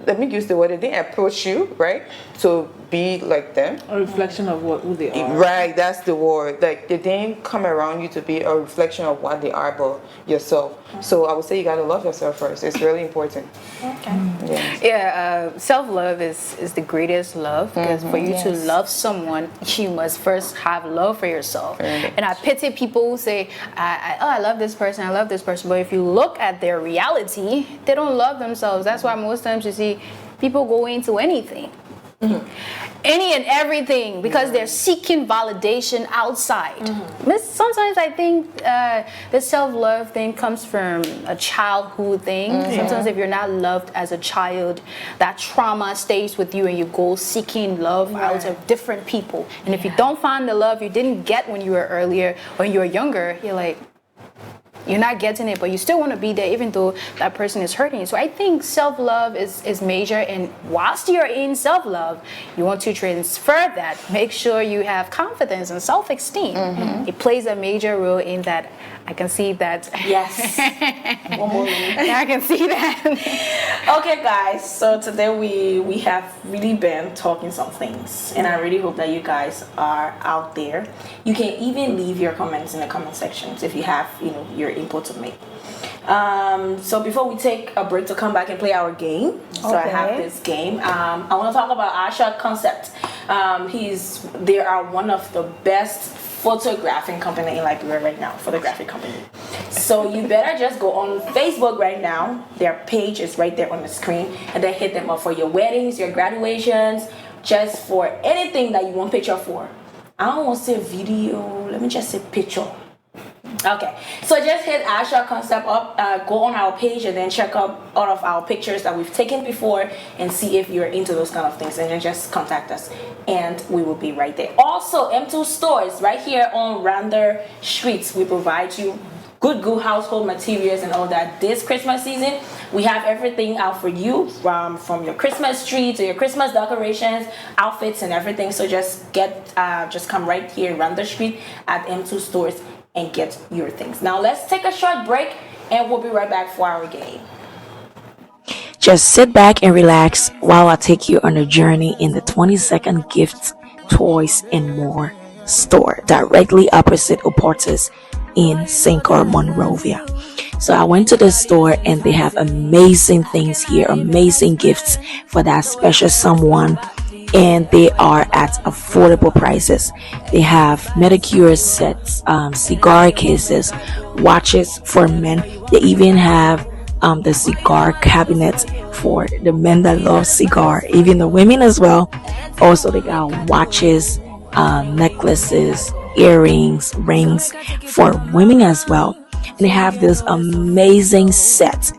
let me use the word, they didn't approach you, right, to be like them. A reflection of who they are. Right, that's the word. Like, they didn't come around you to be a reflection of what they are about yourself. So I would say you gotta love yourself first. It's really important. Okay. Yeah, self-love is the greatest love, because for you to love someone, you must first have love for yourself. And I pity people who say, I love this person, I love this person. But if you look at their reality, they don't love themselves. That's why most times you see people go into anything. Any and everything, because they're seeking validation outside. Sometimes I think the self-love thing comes from a childhood thing. Sometimes if you're not loved as a child, that trauma stays with you and you go seeking love out of different people. And if you don't find the love you didn't get when you were earlier, when you were younger, you're like, you're not getting it, but you still want to be there even though that person is hurting you. So I think self-love is major, and whilst you're in self-love, you want to transfer that. Make sure you have confidence and self-esteem. It plays a major role in that. I can see that. Yes. One more minute. I can see that. Okay, guys. So today we have really been talking some things, and I really hope that you guys are out there. You can even leave your comments in the comment sections if you have, your input to make. So before we take a break to come back and play our game, so I have this game. I want to talk about Asha Concept. They are one of the best photographing company in Liberia right now, photographic company. So you better just go on Facebook right now. Their page is right there on the screen, and then hit them up for your weddings, your graduations, just for anything that you want picture for. I don't want to say video, let me just say picture. Okay, so just hit Asha Concept up, go on our page, and then check out all of our pictures that we've taken before and see if you're into those kind of things, and then just contact us and we will be right there. Also, M2 stores right here on Rander Streets. We provide you good household materials and all that. This Christmas season, we have everything out for you, from your Christmas tree to your Christmas decorations, outfits, and everything. So just come right here, Rander Street at M2 stores, and get your things. Now let's take a short break, and we'll be right back for our game. Just sit back and relax while I take you on a journey in the 20-second gifts, toys, and more store directly opposite Oportus in St. Clair, Monrovia. So I went to the store, and they have amazing things here, amazing gifts for that special someone, and they are at affordable prices. They have manicure sets, cigar cases, watches for men. They even have the cigar cabinet for the men that love cigar, even the women as well. Also, they got watches, necklaces, earrings, rings for women as well. And they have this amazing set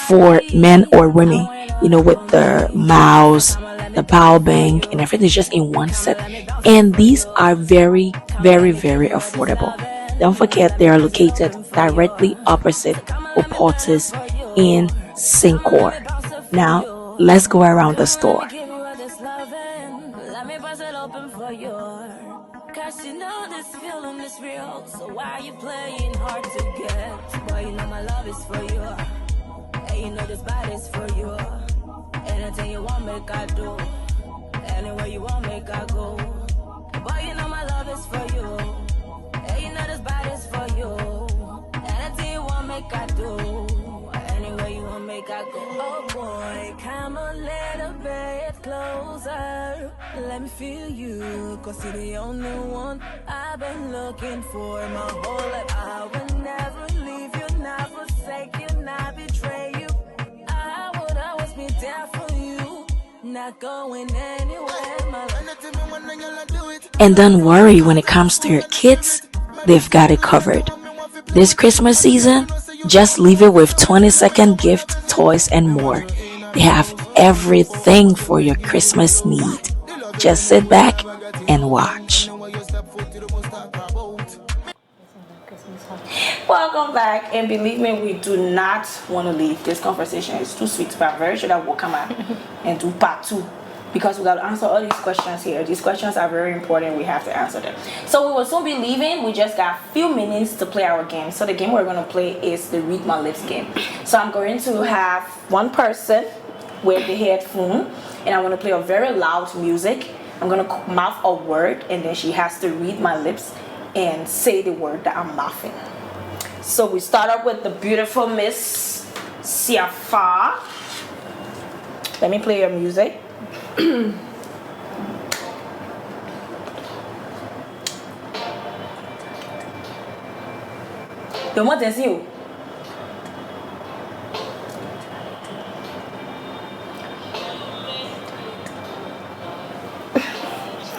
for men or women, with the mouse, the power bank, and everything is just in one set. And these are very, very, very affordable. Don't forget, they are located directly opposite Oportus in St. Clair. Now, let's go around the store. Anything you want, make I do. Anywhere you want, make I go. Boy, you know my love is for you. Hey, you know this body's for you. Anything you want, make I do. Anywhere you want, make I go. Oh boy, come a little bit closer. Let me feel you, cause you're the only one I've been looking for my whole life. I will never leave you, not forsake you, not betray you. I would always be there for you, not going anywhere, my love. And don't worry, when it comes to your kids, they've got it covered. This Christmas season, just leave it with 20-second gift, toys, and more. They have everything for your Christmas need. Just sit back and watch. Welcome back, and believe me, we do not want to leave. This conversation is too sweet, but I'm very sure that we'll come out and do part 2, because we got to answer all these questions here. These questions are very important. We have to answer them. So we will soon be leaving. We just got a few minutes to play our game. So the game we're going to play is the Read My Lips game. So I'm going to have one person with the headphone, and I want to play a very loud music. I'm gonna mouth a word, and then she has to read my lips and say the word that I'm mouthing. So we start up with the beautiful Miss Siafa. Let me play your music. Yo, moi dancing you.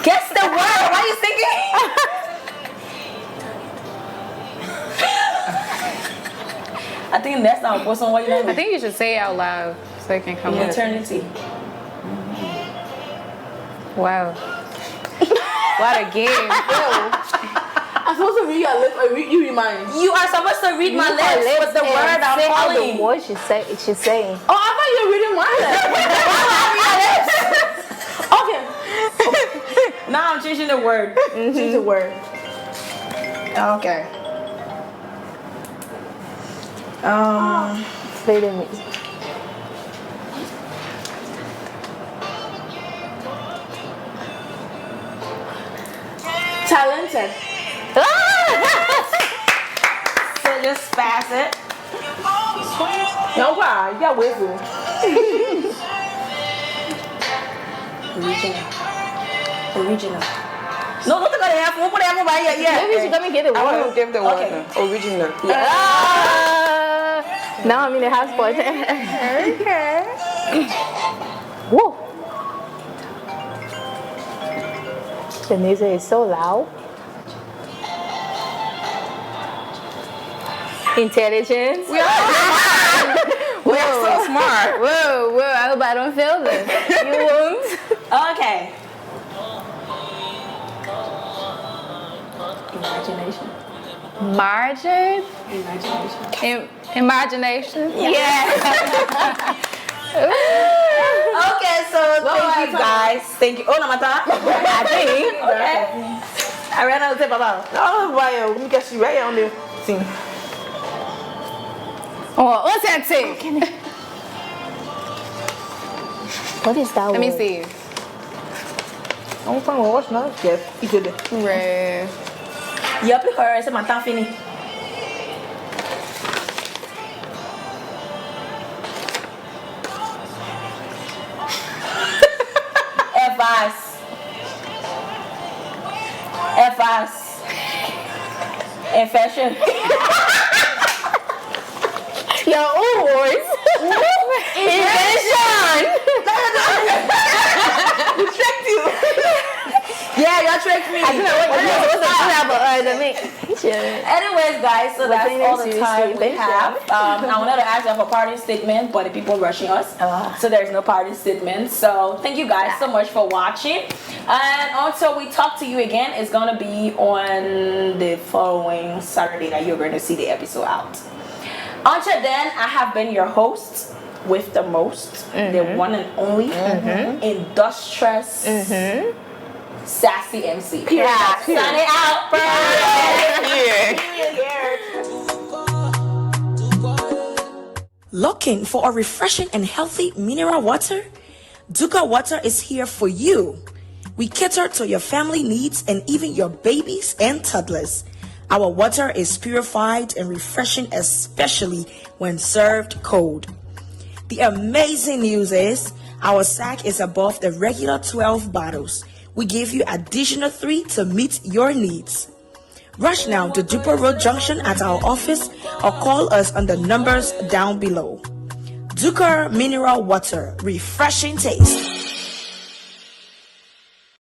Guess the word. Why are you thinking? I think that's not a person. What you I think you should say it out loud so it can come with it. Eternity. Wow. What a game. I'm supposed to read your lips or you read mine? You are supposed to read my lips with the word I'm calling. The word she's saying. Oh, I thought you were reading my lips. Okay. Now I'm changing the word. Choose the word. Okay. Play the music. Talented. So just pass it. No, why? You got whistle. Original. No, don't take the half. We'll put the half over here. Yeah. Maybe she's gonna get it I wrong. want to give the word Okay. original. Now I'm in the house for okay. Whoa. The music is so loud. Intelligence. We're so smart. Whoa, I hope I don't fail this. You won't. Okay. Imagination. Margin? Imagination. Imagination? Yeah. Okay, so thank you guys. Thank you. Oh, Namata. I think. Okay. I ran out of tape about. No, why? Let me guess you right on the scene. Oh, what's that thing? What is that Let me word? see. I'm trying to watch now. Yes, you did it. Right. Yep, because c'est maintenant fini. Advice. Infection. Your own words. Invention. We tricked you. Yeah, y'all tricked me. I don't know what you're supposed to do, but Anyways, guys, so that's Within all the this time we series, have. I wanted to ask you for a party statement, but the people rushing us, so there's no party statement. So thank you guys so much for watching. And until we talk to you again, it's gonna be on the following Saturday that you're going to see the episode out. Until then, I have been your host with the most, the one and only, industrious. Sassy MC. Yeah. Signing out. Looking for a refreshing and healthy mineral water? Duka Water is here for you. We cater to your family needs and even your babies and toddlers. Our water is purified and refreshing, especially when served cold. The amazing news is our sack is above the regular 12 bottles. We give you additional 3 to meet your needs. Rush now to Duper Road Junction at our office or call us on the numbers down below. Duker Mineral Water, refreshing taste.